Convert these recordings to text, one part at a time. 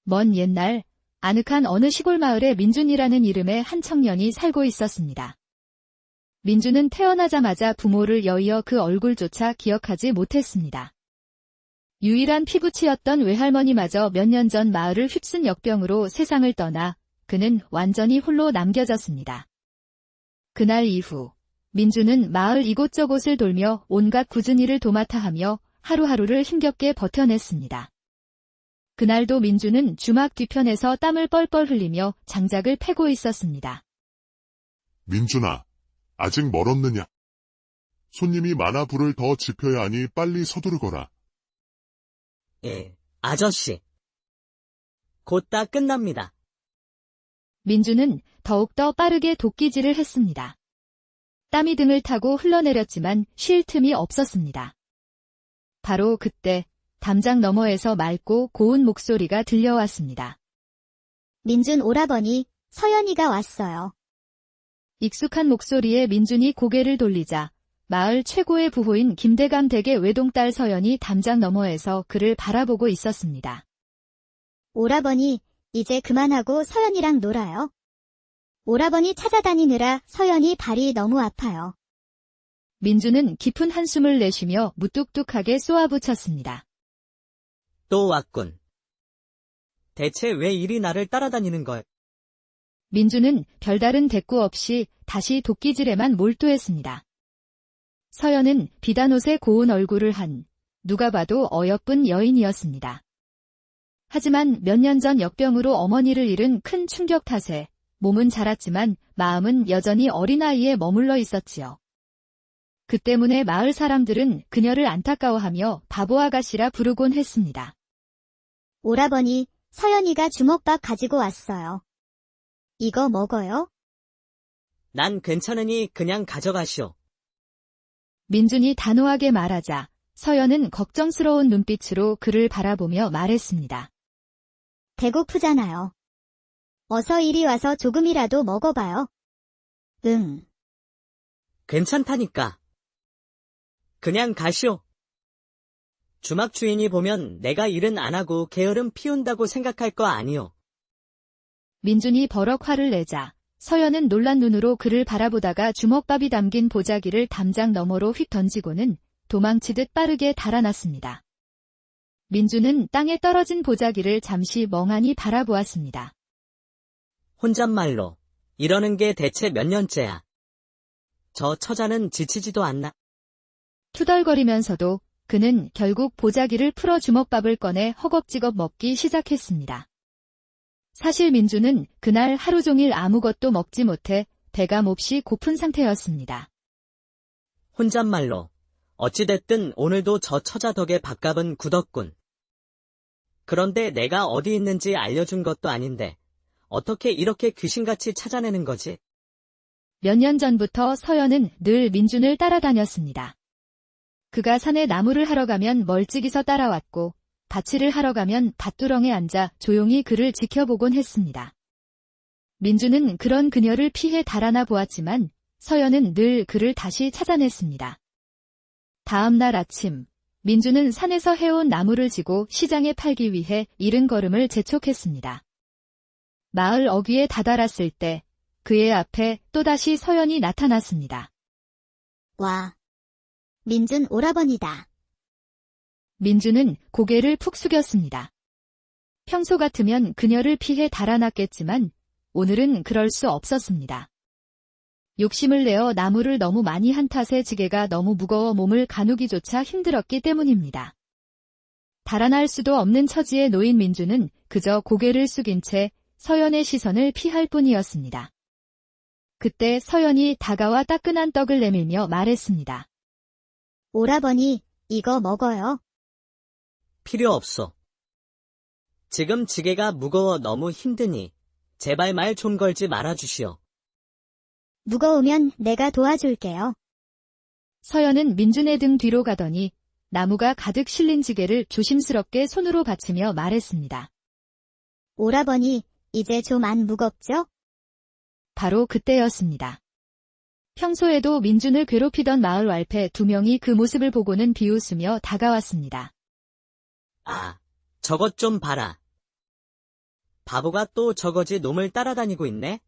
먼 옛날 아늑한 어느 시골 마을에 민준이라는 이름의 한 청년이 살고 있었습니다. 민준은 태어나자마자 부모를 여의어 그 얼굴조차 기억하지 못했습니다. 유일한 피부치였던 외할머니마저 몇 년 전 마을을 휩쓴 역병으로 세상을 떠나 그는 완전히 홀로 남겨졌습니다. 그날 이후 민준은 마을 이곳저곳을 돌며 온갖 굳은 일을 도맡아 하며 하루하루를 힘겹게 버텨냈습니다. 그날도 민준은 주막 뒤편에서 땀을 뻘뻘 흘리며 장작을 패고 있었습니다. 민준아, 아직 멀었느냐? 손님이 많아 불을 더 지펴야 하니 빨리 서두르거라. 예, 아저씨. 곧 다 끝납니다. 민준은 더욱더 빠르게 도끼질을 했습니다. 땀이 등을 타고 흘러내렸지만 쉴 틈이 없었습니다. 바로 그때 담장 너머에서 맑고 고운 목소리가 들려왔습니다. 민준 오라버니, 서연이가 왔어요. 익숙한 목소리에 민준이 고개를 돌리자 마을 최고의 부호인 김대감 댁의 외동딸 서연이 담장 너머에서 그를 바라보고 있었습니다. 오라버니, 이제 그만하고 서연이랑 놀아요. 오라버니 찾아다니느라 서연이 발이 너무 아파요. 민준은 깊은 한숨을 내쉬며 무뚝뚝하게 쏘아붙였습니다. 또 왔군. 대체 왜 이리 나를 따라다니는 걸? 민준은 별다른 대꾸 없이 다시 도끼질에만 몰두했습니다. 서연은 비단옷에 고운 얼굴을 한 누가 봐도 어여쁜 여인이었습니다. 하지만 몇 년 전 역병으로 어머니를 잃은 큰 충격 탓에 몸은 자랐지만 마음은 여전히 어린아이에 머물러 있었지요. 그 때문에 마을 사람들은 그녀를 안타까워하며 바보 아가씨라 부르곤 했습니다. 오라버니, 서연이가 주먹밥 가지고 왔어요. 이거 먹어요? 난 괜찮으니 그냥 가져가시오. 민준이 단호하게 말하자 서연은 걱정스러운 눈빛으로 그를 바라보며 말했습니다. 배고프잖아요. 어서 이리 와서 조금이라도 먹어봐요. 응. 괜찮다니까. 그냥 가시오. 주막 주인이 보면 내가 일은 안 하고 게으름 피운다고 생각할 거 아니오. 민준이 버럭 화를 내자 서연은 놀란 눈으로 그를 바라보다가 주먹밥이 담긴 보자기를 담장 너머로 휙 던지고는 도망치듯 빠르게 달아났습니다. 민준은 땅에 떨어진 보자기를 잠시 멍하니 바라보았습니다. 혼잣말로 이러는 게 대체 몇 년째야. 저 처자는 지치지도 않나. 투덜거리면서도 그는 결국 보자기를 풀어 주먹밥을 꺼내 허겁지겁 먹기 시작했습니다. 사실 민준은 그날 하루 종일 아무것도 먹지 못해 배가 몹시 고픈 상태였습니다. 혼잣말로 어찌됐든 오늘도 저 처자 덕에 밥값은 굳었군. 그런데 내가 어디 있는지 알려준 것도 아닌데 어떻게 이렇게 귀신같이 찾아내는 거지? 몇 년 전부터 서연은 늘 민준을 따라다녔습니다. 그가 산에 나무를 하러 가면 멀찍이서 따라왔고 밭일을 하러 가면 밭두렁에 앉아 조용히 그를 지켜보곤 했습니다. 민준은 그런 그녀를 피해 달아나 보았지만 서연은 늘 그를 다시 찾아냈습니다. 다음 날 아침, 민준은 산에서 해온 나무를 지고 시장에 팔기 위해 이른 걸음을 재촉했습니다. 마을 어귀에 다다랐을 때 그의 앞에 또다시 서연이 나타났습니다. 와. 민준 오라버니다. 민준은 고개를 푹 숙였습니다. 평소 같으면 그녀를 피해 달아났겠지만 오늘은 그럴 수 없었습니다. 욕심을 내어 나무를 너무 많이 한 탓에 지게가 너무 무거워 몸을 가누기조차 힘들었기 때문입니다. 달아날 수도 없는 처지에 놓인 민준은 그저 고개를 숙인 채 서연의 시선을 피할 뿐이었습니다. 그때 서연이 다가와 따끈한 떡을 내밀며 말했습니다. 오라버니, 이거 먹어요. 필요 없어. 지금 지게가 무거워 너무 힘드니 제발 말 좀 걸지 말아주시오. 무거우면 내가 도와줄게요. 서연은 민준의 등 뒤로 가더니 나무가 가득 실린 지게를 조심스럽게 손으로 받치며 말했습니다. 오라버니, 이제 좀 안 무겁죠? 바로 그때였습니다. 평소에도 민준을 괴롭히던 마을 왈패 2명이 그 모습을 보고는 비웃으며 다가왔습니다. 아, 저것 좀 봐라. 바보가 또 저거지 놈을 따라다니고 있네?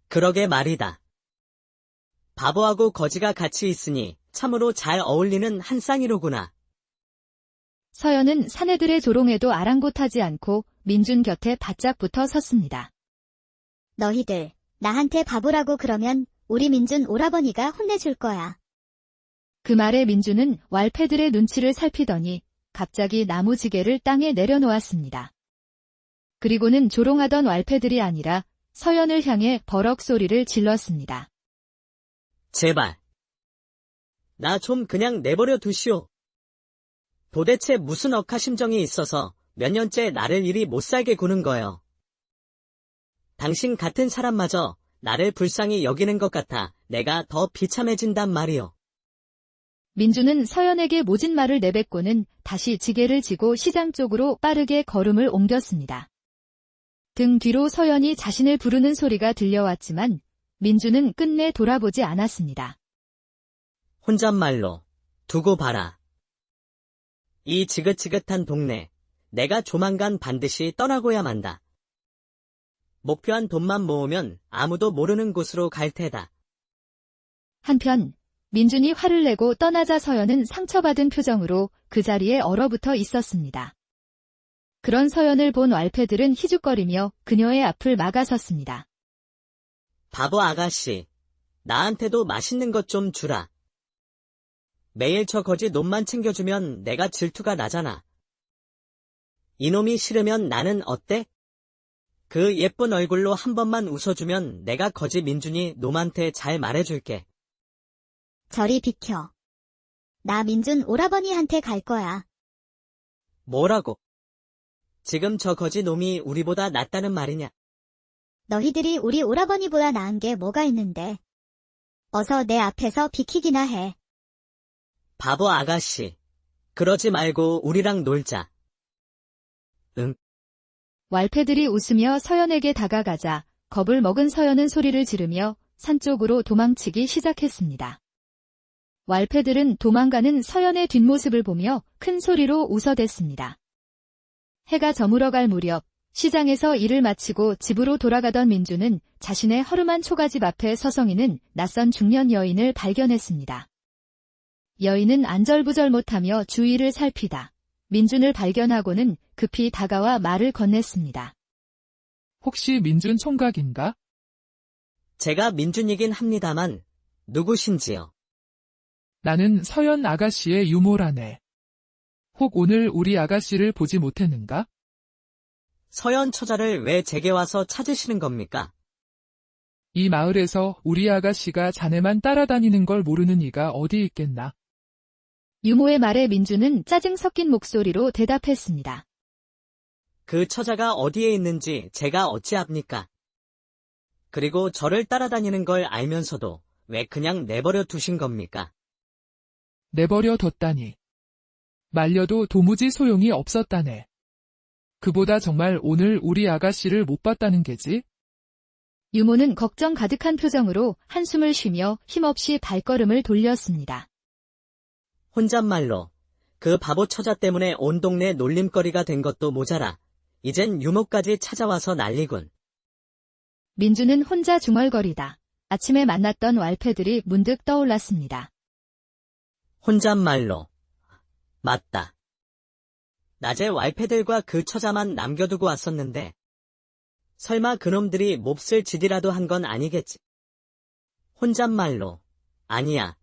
그러게 말이다. 바보하고 거지가 같이 있으니 참으로 잘 어울리는 한 쌍이로구나. 서연은 사내들의 조롱에도 아랑곳하지 않고 민준 곁에 바짝 붙어 섰습니다. 너희들, 나한테 바보라고 그러면 우리 민준 오라버니가 혼내줄 거야. 그 말에 민준은 왈패들의 눈치를 살피더니 갑자기 나무지게를 땅에 내려놓았습니다. 그리고는 조롱하던 왈패들이 아니라 서연을 향해 버럭 소리를 질렀습니다. 제발. 나 좀 그냥 내버려 두시오. 도대체 무슨 억하심정이 있어서 몇 년째 나를 이리 못살게 구는 거요. 당신 같은 사람마저 나를 불쌍히 여기는 것 같아 내가 더 비참해진단 말이오. 민준은 서연에게 모진 말을 내뱉고는 다시 지게를 지고 시장 쪽으로 빠르게 걸음을 옮겼습니다. 등 뒤로 서연이 자신을 부르는 소리가 들려왔지만 민준은 끝내 돌아보지 않았습니다. 혼잣말로 두고 봐라. 이 지긋지긋한 동네 내가 조만간 반드시 떠나고야 만다. 목표한 돈만 모으면 아무도 모르는 곳으로 갈 테다. 한편 민준이 화를 내고 떠나자 서연은 상처받은 표정으로 그 자리에 얼어붙어 있었습니다. 그런 서연을 본 왈패들은 희죽거리며 그녀의 앞을 막아섰습니다. 바보 아가씨, 나한테도 맛있는 것 좀 주라. 매일 저 거지 놈만 챙겨주면 내가 질투가 나잖아. 이놈이 싫으면 나는 어때? 그 예쁜 얼굴로 한 번만 웃어주면 내가 거지 민준이 놈한테 잘 말해줄게. 저리 비켜. 나 민준 오라버니한테 갈 거야. 뭐라고? 지금 저 거지 놈이 우리보다 낫다는 말이냐? 너희들이 우리 오라버니보다 나은 게 뭐가 있는데. 어서 내 앞에서 비키기나 해. 바보 아가씨, 그러지 말고 우리랑 놀자. 응. 왈패들이 웃으며 서연에게 다가가자 겁을 먹은 서연은 소리를 지르며 산 쪽으로 도망치기 시작했습니다. 왈패들은 도망가는 서연의 뒷모습을 보며 큰 소리로 웃어댔습니다. 해가 저물어갈 무렵 시장에서 일을 마치고 집으로 돌아가던 민주는 자신의 허름한 초가집 앞에 서성이는 낯선 중년 여인을 발견했습니다. 여인은 안절부절 못하며 주위를 살피다 민준을 발견하고는 급히 다가와 말을 건넸습니다. 혹시 민준 총각인가? 제가 민준이긴 합니다만 누구신지요? 나는 서연 아가씨의 유모라네. 혹 오늘 우리 아가씨를 보지 못했는가? 서연 처자를 왜 제게 와서 찾으시는 겁니까? 이 마을에서 우리 아가씨가 자네만 따라다니는 걸 모르는 이가 어디 있겠나? 유모의 말에 민준은 짜증 섞인 목소리로 대답했습니다. 그 처자가 어디에 있는지 제가 어찌합니까? 그리고 저를 따라다니는 걸 알면서도 왜 그냥 내버려 두신 겁니까? 내버려 뒀다니. 말려도 도무지 소용이 없었다네. 그보다 정말 오늘 우리 아가씨를 못 봤다는 게지? 유모는 걱정 가득한 표정으로 한숨을 쉬며 힘없이 발걸음을 돌렸습니다. 혼잣말로 그 바보 처자 때문에 온 동네 놀림거리가 된 것도 모자라 이젠 유모까지 찾아와서 난리군. 민주는 혼자 중얼거리다 아침에 만났던 왈패들이 문득 떠올랐습니다. 혼잣말로 맞다. 낮에 왈패들과 그 처자만 남겨두고 왔었는데 설마 그놈들이 몹쓸 짓이라도 한 건 아니겠지. 혼잣말로 아니야.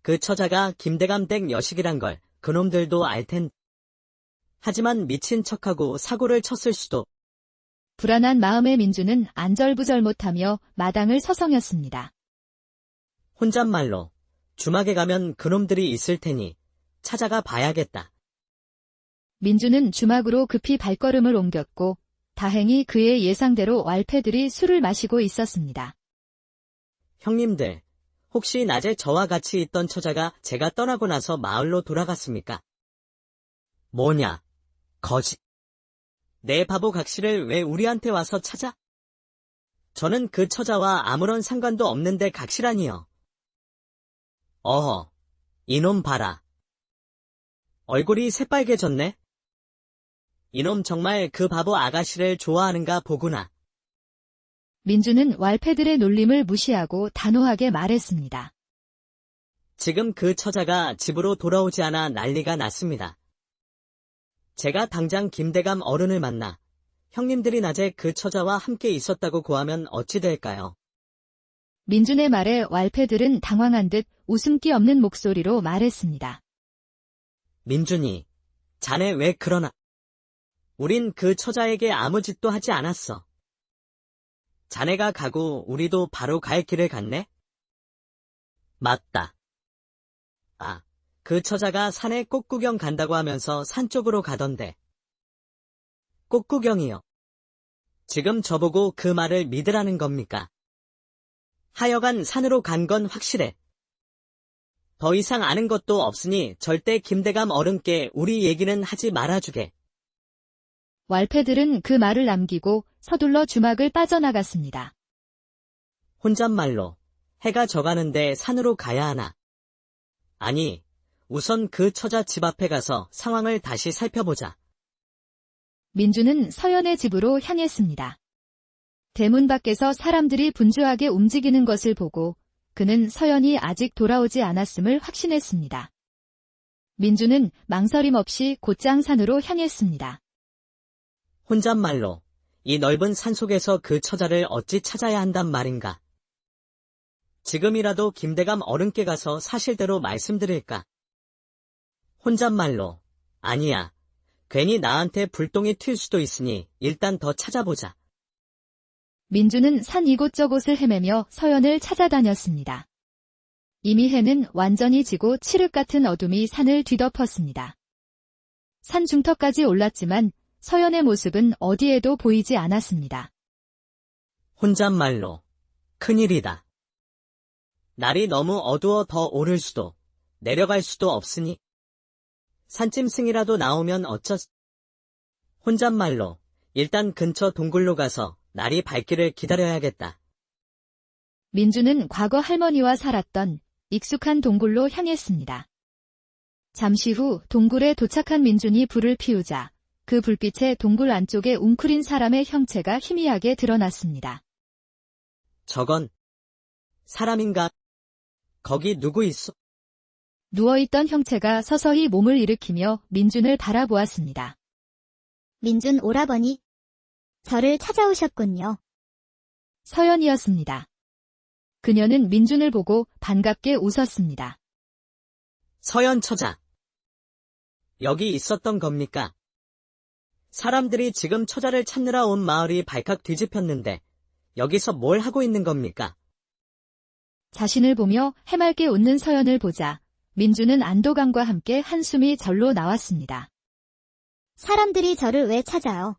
그 처자가 김대감댁 여식이란 걸 그놈들도 알 텐. 하지만 미친 척하고 사고를 쳤을 수도. 불안한 마음의 민주는 안절부절 못하며 마당을 서성였습니다. 혼잣말로 주막에 가면 그놈들이 있을 테니 찾아가 봐야겠다. 민주는 주막으로 급히 발걸음을 옮겼고 다행히 그의 예상대로 왈패들이 술을 마시고 있었습니다. 형님들, 혹시 낮에 저와 같이 있던 처자가 제가 떠나고 나서 마을로 돌아갔습니까? 뭐냐, 거짓. 내 바보 각시를 왜 우리한테 와서 찾아? 저는 그 처자와 아무런 상관도 없는데 각시라니요. 어허, 이놈 봐라. 얼굴이 새빨개졌네? 이놈 정말 그 바보 아가씨를 좋아하는가 보구나. 민주는 왈패들의 놀림을 무시하고 단호하게 말했습니다. 지금 그 처자가 집으로 돌아오지 않아 난리가 났습니다. 제가 당장 김대감 어른을 만나 형님들이 낮에 그 처자와 함께 있었다고 고하면 어찌 될까요? 민준의 말에 왈패들은 당황한 듯 웃음기 없는 목소리로 말했습니다. 민준이, 자네 왜 그러나? 우린 그 처자에게 아무 짓도 하지 않았어. 자네가 가고 우리도 바로 갈 길을 갔네? 맞다. 아, 그 처자가 산에 꽃구경 간다고 하면서 산 쪽으로 가던데. 꽃구경이요. 지금 저보고 그 말을 믿으라는 겁니까? 하여간 산으로 간 건 확실해. 더 이상 아는 것도 없으니 절대 김대감 어른께 우리 얘기는 하지 말아주게. 왈패들은 그 말을 남기고 서둘러 주막을 빠져나갔습니다. 혼잣말로 해가 져가는데 산으로 가야 하나. 아니, 우선 그 처자 집 앞에 가서 상황을 다시 살펴보자. 민주는 서연의 집으로 향했습니다. 대문 밖에서 사람들이 분주하게 움직이는 것을 보고 그는 서연이 아직 돌아오지 않았음을 확신했습니다. 민주는 망설임 없이 곧장 산으로 향했습니다. 혼잣말로 이 넓은 산속에서 그 처자를 어찌 찾아야 한단 말인가. 지금이라도 김대감 어른께 가서 사실대로 말씀드릴까. 혼잣말로 아니야. 괜히 나한테 불똥이 튈 수도 있으니 일단 더 찾아보자. 민주는 산 이곳저곳을 헤매며 서연을 찾아다녔습니다. 이미 해는 완전히 지고 칠흑 같은 어둠이 산을 뒤덮었습니다. 산 중턱까지 올랐지만 서연의 모습은 어디에도 보이지 않았습니다. 혼잣말로 큰일이다. 날이 너무 어두워 더 오를 수도 내려갈 수도 없으니 산짐승이라도 나오면 혼잣말로 일단 근처 동굴로 가서 날이 밝기를 기다려야겠다. 민주는 과거 할머니와 살았던 익숙한 동굴로 향했습니다. 잠시 후 동굴에 도착한 민준이 불을 피우자 그 불빛에 동굴 안쪽에 웅크린 사람의 형체가 희미하게 드러났습니다. 저건 사람인가? 거기 누구 있어? 누워있던 형체가 서서히 몸을 일으키며 민준을 바라보았습니다. 민준 오라버니, 저를 찾아오셨군요. 서연이었습니다. 그녀는 민준을 보고 반갑게 웃었습니다. 서연 처자. 여기 있었던 겁니까? 사람들이 지금 처자를 찾느라 온 마을이 발칵 뒤집혔는데 여기서 뭘 하고 있는 겁니까? 자신을 보며 해맑게 웃는 서연을 보자 민준은 안도감과 함께 한숨이 절로 나왔습니다. 사람들이 저를 왜 찾아요?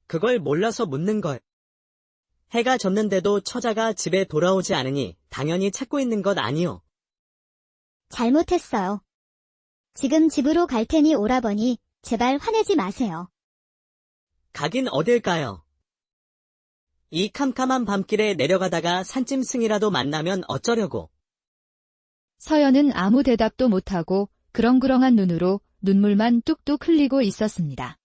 그걸 몰라서 묻는 걸. 해가 졌는데도 처자가 집에 돌아오지 않으니 당연히 찾고 있는 것 아니오. 잘못했어요. 지금 집으로 갈 테니 오라버니, 제발 화내지 마세요. 가긴 어딜까요? 이 캄캄한 밤길에 내려가다가 산짐승이라도 만나면 어쩌려고. 서연은 아무 대답도 못하고 그렁그렁한 눈으로 눈물만 뚝뚝 흘리고 있었습니다.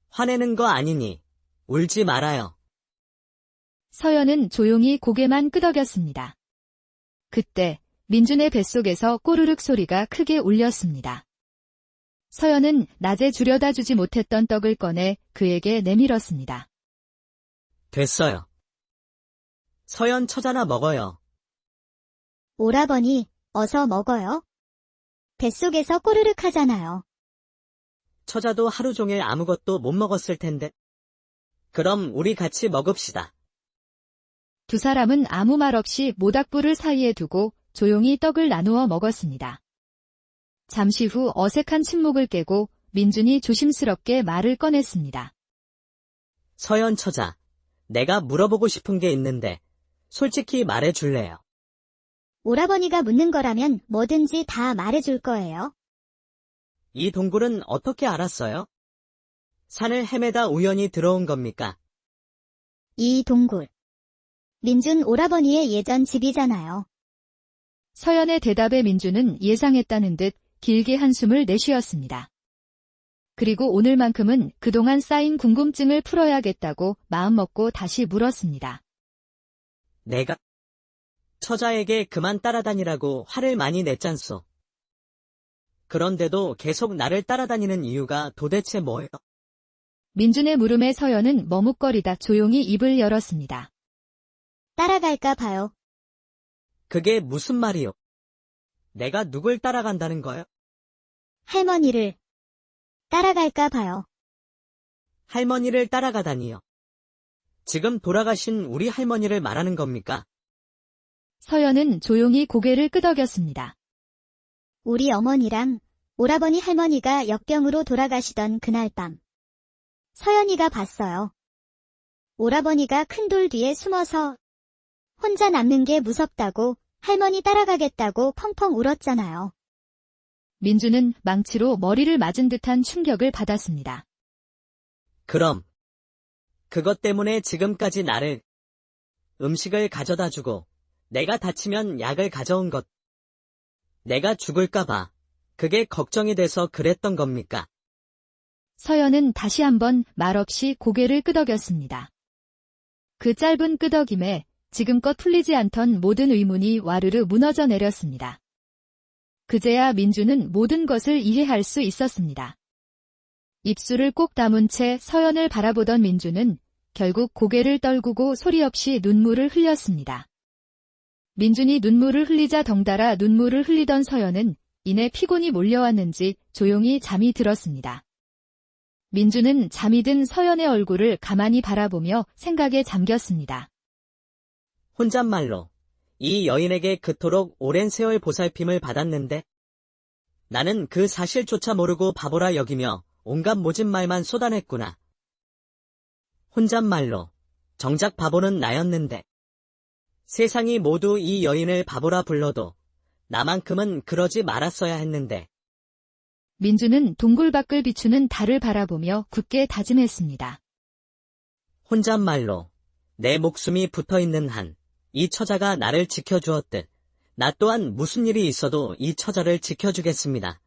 화내는 거 아니니 울지 말아요. 서연은 조용히 고개만 끄덕였습니다. 그때 민준의 뱃속에서 꼬르륵 소리가 크게 울렸습니다. 서연은 낮에 줄여다 주지 못했던 떡을 꺼내 그에게 내밀었습니다. 됐어요. 서연 처자나 먹어요. 오라버니, 어서 먹어요. 뱃속에서 꼬르륵 하잖아요. 처자도 하루 종일 아무것도 못 먹었을 텐데. 그럼 우리 같이 먹읍시다. 두 사람은 아무 말 없이 모닥불을 사이에 두고 조용히 떡을 나누어 먹었습니다. 잠시 후 어색한 침묵을 깨고 민준이 조심스럽게 말을 꺼냈습니다. 서연 처자, 내가 물어보고 싶은 게 있는데 솔직히 말해줄래요? 오라버니가 묻는 거라면 뭐든지 다 말해줄 거예요. 이 동굴은 어떻게 알았어요? 산을 헤매다 우연히 들어온 겁니까? 이 동굴. 민준 오라버니의 예전 집이잖아요. 서연의 대답에 민준은 예상했다는 듯 길게 한숨을 내쉬었습니다. 그리고 오늘만큼은 그동안 쌓인 궁금증을 풀어야겠다고 마음먹고 다시 물었습니다. 내가 처자에게 그만 따라다니라고 화를 많이 냈잖소. 그런데도 계속 나를 따라다니는 이유가 도대체 뭐예요? 민준의 물음에 서연은 머뭇거리다 조용히 입을 열었습니다. 따라갈까 봐요. 그게 무슨 말이요? 내가 누굴 따라간다는 거요? 할머니를 따라갈까 봐요. 할머니를 따라가다니요. 지금 돌아가신 우리 할머니를 말하는 겁니까? 서연은 조용히 고개를 끄덕였습니다. 우리 어머니랑 오라버니 할머니가 역병으로 돌아가시던 그날 밤. 서연이가 봤어요. 오라버니가 큰 돌 뒤에 숨어서 혼자 남는 게 무섭다고 할머니 따라가겠다고 펑펑 울었잖아요. 민준은 망치로 머리를 맞은 듯한 충격을 받았습니다. 그럼 그것 때문에 지금까지 나를 음식을 가져다 주고 내가 다치면 약을 가져온 것. 내가 죽을까봐 그게 걱정이 돼서 그랬던 겁니까? 서연은 다시 한번 말없이 고개를 끄덕였습니다. 그 짧은 끄덕임에 지금껏 풀리지 않던 모든 의문이 와르르 무너져 내렸습니다. 그제야 민준은 모든 것을 이해할 수 있었습니다. 입술을 꼭 다문 채 서연을 바라보던 민준은 결국 고개를 떨구고 소리 없이 눈물을 흘렸습니다. 민준이 눈물을 흘리자 덩달아 눈물을 흘리던 서연은 이내 피곤이 몰려왔는지 조용히 잠이 들었습니다. 민준은 잠이 든 서연의 얼굴을 가만히 바라보며 생각에 잠겼습니다. 혼잣말로 이 여인에게 그토록 오랜 세월 보살핌을 받았는데 나는 그 사실조차 모르고 바보라 여기며 온갖 모진 말만 쏟아냈구나. 혼잣말로 정작 바보는 나였는데 세상이 모두 이 여인을 바보라 불러도 나만큼은 그러지 말았어야 했는데. 민준은 동굴밖을 비추는 달을 바라보며 굳게 다짐했습니다. 혼잣말로 내 목숨이 붙어있는 한 이 처자가 나를 지켜주었듯 나 또한 무슨 일이 있어도 이 처자를 지켜주겠습니다.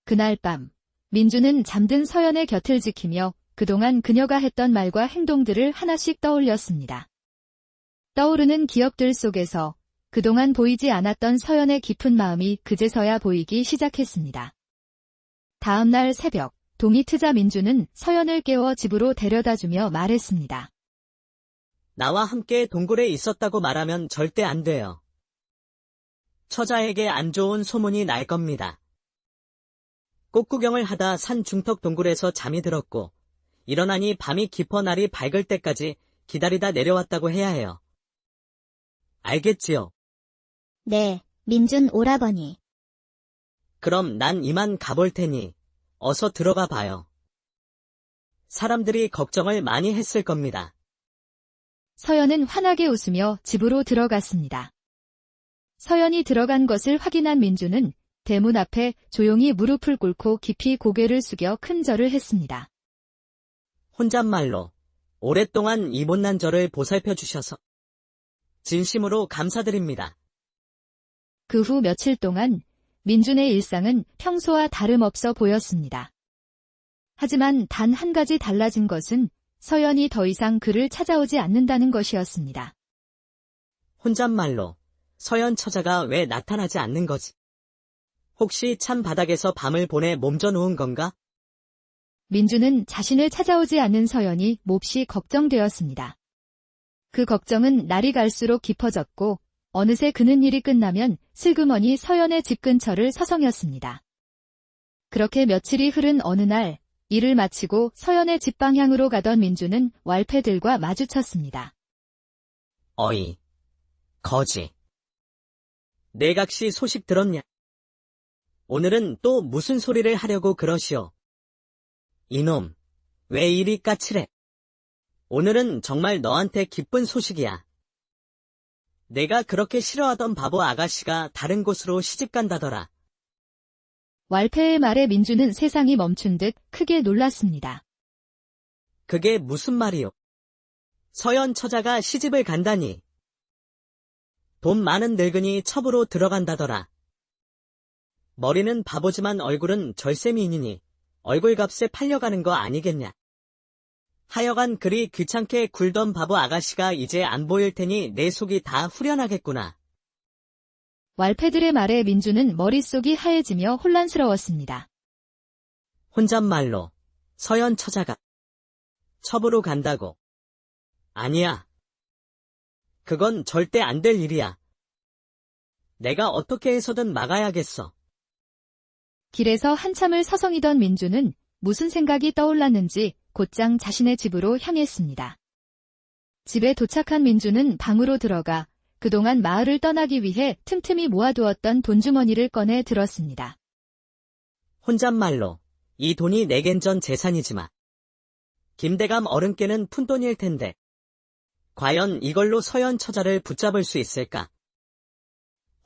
그날 밤 민준은 잠든 서연의 곁을 지키며 그동안 그녀가 했던 말과 행동들을 하나씩 떠올렸습니다. 떠오르는 기억들 속에서 그동안 보이지 않았던 서연의 깊은 마음이 그제서야 보이기 시작했습니다. 다음 날 새벽, 동이 트자 민준은 서연을 깨워 집으로 데려다주며 말했습니다. 나와 함께 동굴에 있었다고 말하면 절대 안 돼요. 처자에게 안 좋은 소문이 날 겁니다. 꽃구경을 하다 산 중턱 동굴에서 잠이 들었고 일어나니 밤이 깊어 날이 밝을 때까지 기다리다 내려왔다고 해야 해요. 알겠지요? 네, 민준 오라버니. 그럼 난 이만 가볼 테니 어서 들어가 봐요. 사람들이 걱정을 많이 했을 겁니다. 서연은 환하게 웃으며 집으로 들어갔습니다. 서연이 들어간 것을 확인한 민준은 대문 앞에 조용히 무릎을 꿇고 깊이 고개를 숙여 큰 절을 했습니다. 혼잣말로 오랫동안 이 못난 저를 보살펴 주셔서 진심으로 감사드립니다. 그 후 며칠 동안 민준의 일상은 평소와 다름없어 보였습니다. 하지만 단 한 가지 달라진 것은 서연이 더 이상 그를 찾아오지 않는다는 것이었습니다. 혼잣말로 서연 처자가 왜 나타나지 않는 거지? 혹시 찬 바닥에서 밤을 보내 몸져 놓은 건가? 민준은 자신을 찾아오지 않는 서연이 몹시 걱정되었습니다. 그 걱정은 날이 갈수록 깊어졌고 어느새 그는 일이 끝나면 슬그머니 서연의 집 근처를 서성였습니다. 그렇게 며칠이 흐른 어느 날 일을 마치고 서연의 집 방향으로 가던 민준은 왈패들과 마주쳤습니다. 어이, 거지. 내각시 소식 들었냐? 오늘은 또 무슨 소리를 하려고 그러시오? 이놈, 왜 이리 까칠해? 오늘은 정말 너한테 기쁜 소식이야. 내가 그렇게 싫어하던 바보 아가씨가 다른 곳으로 시집간다더라. 왈패의 말에 민준은 세상이 멈춘 듯 크게 놀랐습니다. 그게 무슨 말이오? 서연 처자가 시집을 간다니. 돈 많은 늙은이 첩으로 들어간다더라. 머리는 바보지만 얼굴은 절세미인이니 얼굴값에 팔려가는 거 아니겠냐. 하여간 그리 귀찮게 굴던 바보 아가씨가 이제 안 보일 테니 내 속이 다 후련하겠구나. 왈패들의 말에 민주는 머릿속이 하얘지며 혼란스러웠습니다. 혼잣말로 서연 처자가 첩으로 간다고. 아니야. 그건 절대 안 될 일이야. 내가 어떻게 해서든 막아야겠어. 길에서 한참을 서성이던 민주는 무슨 생각이 떠올랐는지 곧장 자신의 집으로 향했습니다. 집에 도착한 민주는 방으로 들어가 그동안 마을을 떠나기 위해 틈틈이 모아두었던 돈주머니를 꺼내 들었습니다. 혼잣말로 이 돈이 내겐 전 재산이지만 김대감 어른께는 푼돈일 텐데 과연 이걸로 서연 처자를 붙잡을 수 있을까?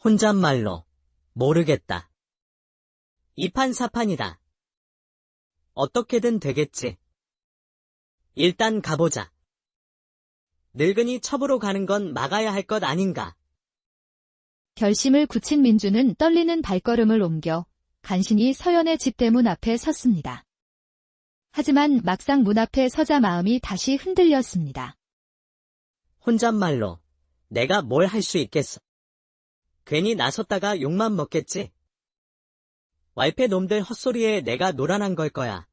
혼잣말로 모르겠다. 이판사판이다. 어떻게든 되겠지. 일단 가보자. 늙은이 첩으로 가는 건 막아야 할 것 아닌가. 결심을 굳힌 민주는 떨리는 발걸음을 옮겨 간신히 서연의 집 대문 앞에 섰습니다. 하지만 막상 문 앞에 서자 마음이 다시 흔들렸습니다. 혼잣말로 내가 뭘 할 수 있겠어. 괜히 나섰다가 욕만 먹겠지. 왈패 놈들 헛소리에 내가 노란한 걸 거야.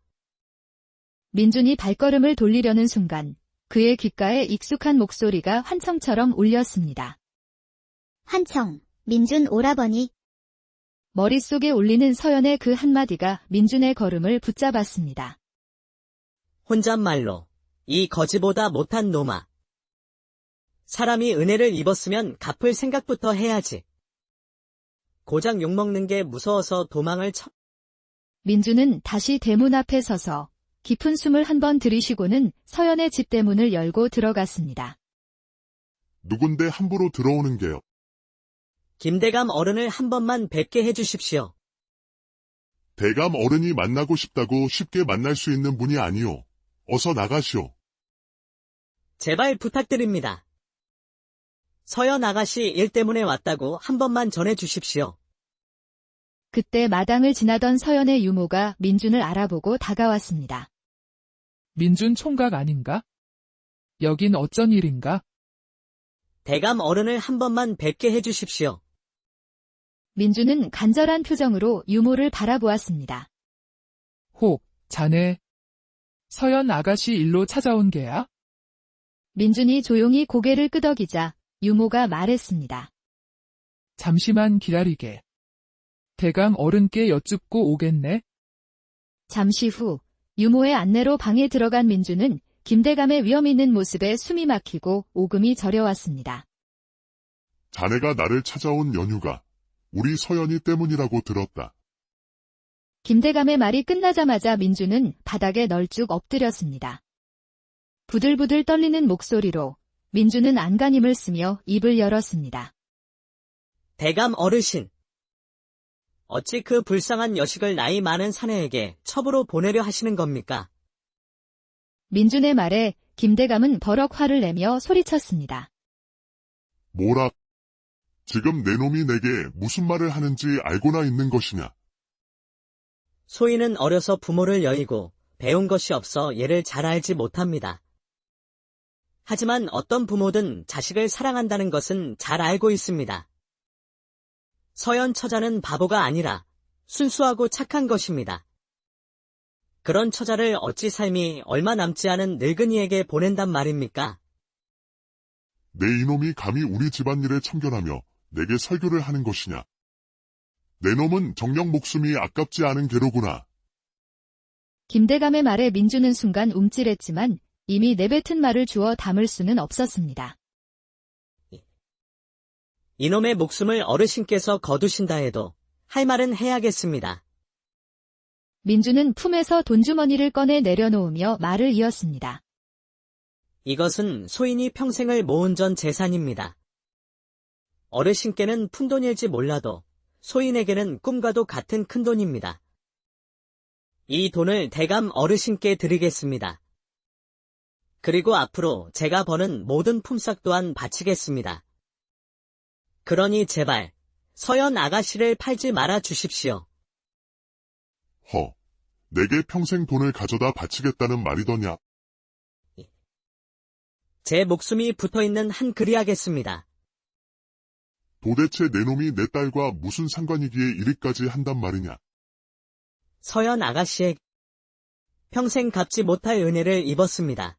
민준이 발걸음을 돌리려는 순간 그의 귓가에 익숙한 목소리가 환청처럼 울렸습니다. 환청, 민준 오라버니. 머릿속에 울리는 서연의 그 한마디가 민준의 걸음을 붙잡았습니다. 혼잣말로 이 거지보다 못한 놈아. 사람이 은혜를 입었으면 갚을 생각부터 해야지. 고작 욕먹는 게 무서워서 도망을 쳐. 민주는 다시 대문 앞에 서서 깊은 숨을 한 번 들이쉬고는 서연의 집 대문을 열고 들어갔습니다. 누군데 함부로 들어오는 게요. 김대감 어른을 한 번만 뵙게 해주십시오. 대감 어른이 만나고 싶다고 쉽게 만날 수 있는 분이 아니오. 어서 나가시오. 제발 부탁드립니다. 서연 아가씨 일 때문에 왔다고 한 번만 전해주십시오. 그때 마당을 지나던 서연의 유모가 민준을 알아보고 다가왔습니다. 민준 총각 아닌가? 여긴 어쩐 일인가? 대감 어른을 한 번만 뵙게 해주십시오. 민준은 간절한 표정으로 유모를 바라보았습니다. 혹, 자네. 서연 아가씨 일로 찾아온 게야? 민준이 조용히 고개를 끄덕이자 유모가 말했습니다. 잠시만 기다리게. 대감 어른께 여쭙고 오겠네. 잠시 후 유모의 안내로 방에 들어간 민준은 김대감의 위험 있는 모습에 숨이 막히고 오금이 저려왔습니다. 자네가 나를 찾아온 연유가 우리 서연이 때문이라고 들었다. 김대감의 말이 끝나자마자 민준은 바닥에 널쭉 엎드렸습니다. 부들부들 떨리는 목소리로 민준은 안간힘을 쓰며 입을 열었습니다. 대감 어르신. 어찌 그 불쌍한 여식을 나이 많은 사내에게 첩으로 보내려 하시는 겁니까? 민준의 말에 김대감은 버럭 화를 내며 소리쳤습니다. 뭐라? 지금 내 놈이 내게 무슨 말을 하는지 알고나 있는 것이냐? 소인은 어려서 부모를 여의고 배운 것이 없어 얘를 잘 알지 못합니다. 하지만 어떤 부모든 자식을 사랑한다는 것은 잘 알고 있습니다. 서연 처자는 바보가 아니라 순수하고 착한 것입니다. 그런 처자를 어찌 삶이 얼마 남지 않은 늙은이에게 보낸단 말입니까? 내 이놈이 감히 우리 집안일에 참견하며 내게 설교를 하는 것이냐? 내 놈은 정녕 목숨이 아깝지 않은 개로구나. 김대감의 말에 민준은 순간 움찔했지만 이미 내뱉은 말을 주워 담을 수는 없었습니다. 이놈의 목숨을 어르신께서 거두신다 해도 할 말은 해야겠습니다. 민준은 품에서 돈주머니를 꺼내 내려놓으며 말을 이었습니다. 이것은 소인이 평생을 모은 전 재산입니다. 어르신께는 푼돈일지 몰라도 소인에게는 꿈과도 같은 큰돈입니다. 이 돈을 대감 어르신께 드리겠습니다. 그리고 앞으로 제가 버는 모든 품삯 또한 바치겠습니다. 그러니 제발 서연 아가씨를 팔지 말아 주십시오. 내게 평생 돈을 가져다 바치겠다는 말이더냐? 제 목숨이 붙어있는 한 글이야겠습니다. 도대체 내 놈이 내 딸과 무슨 상관이기에 이리까지 한단 말이냐? 서연 아가씨의 평생 갚지 못할 은혜를 입었습니다.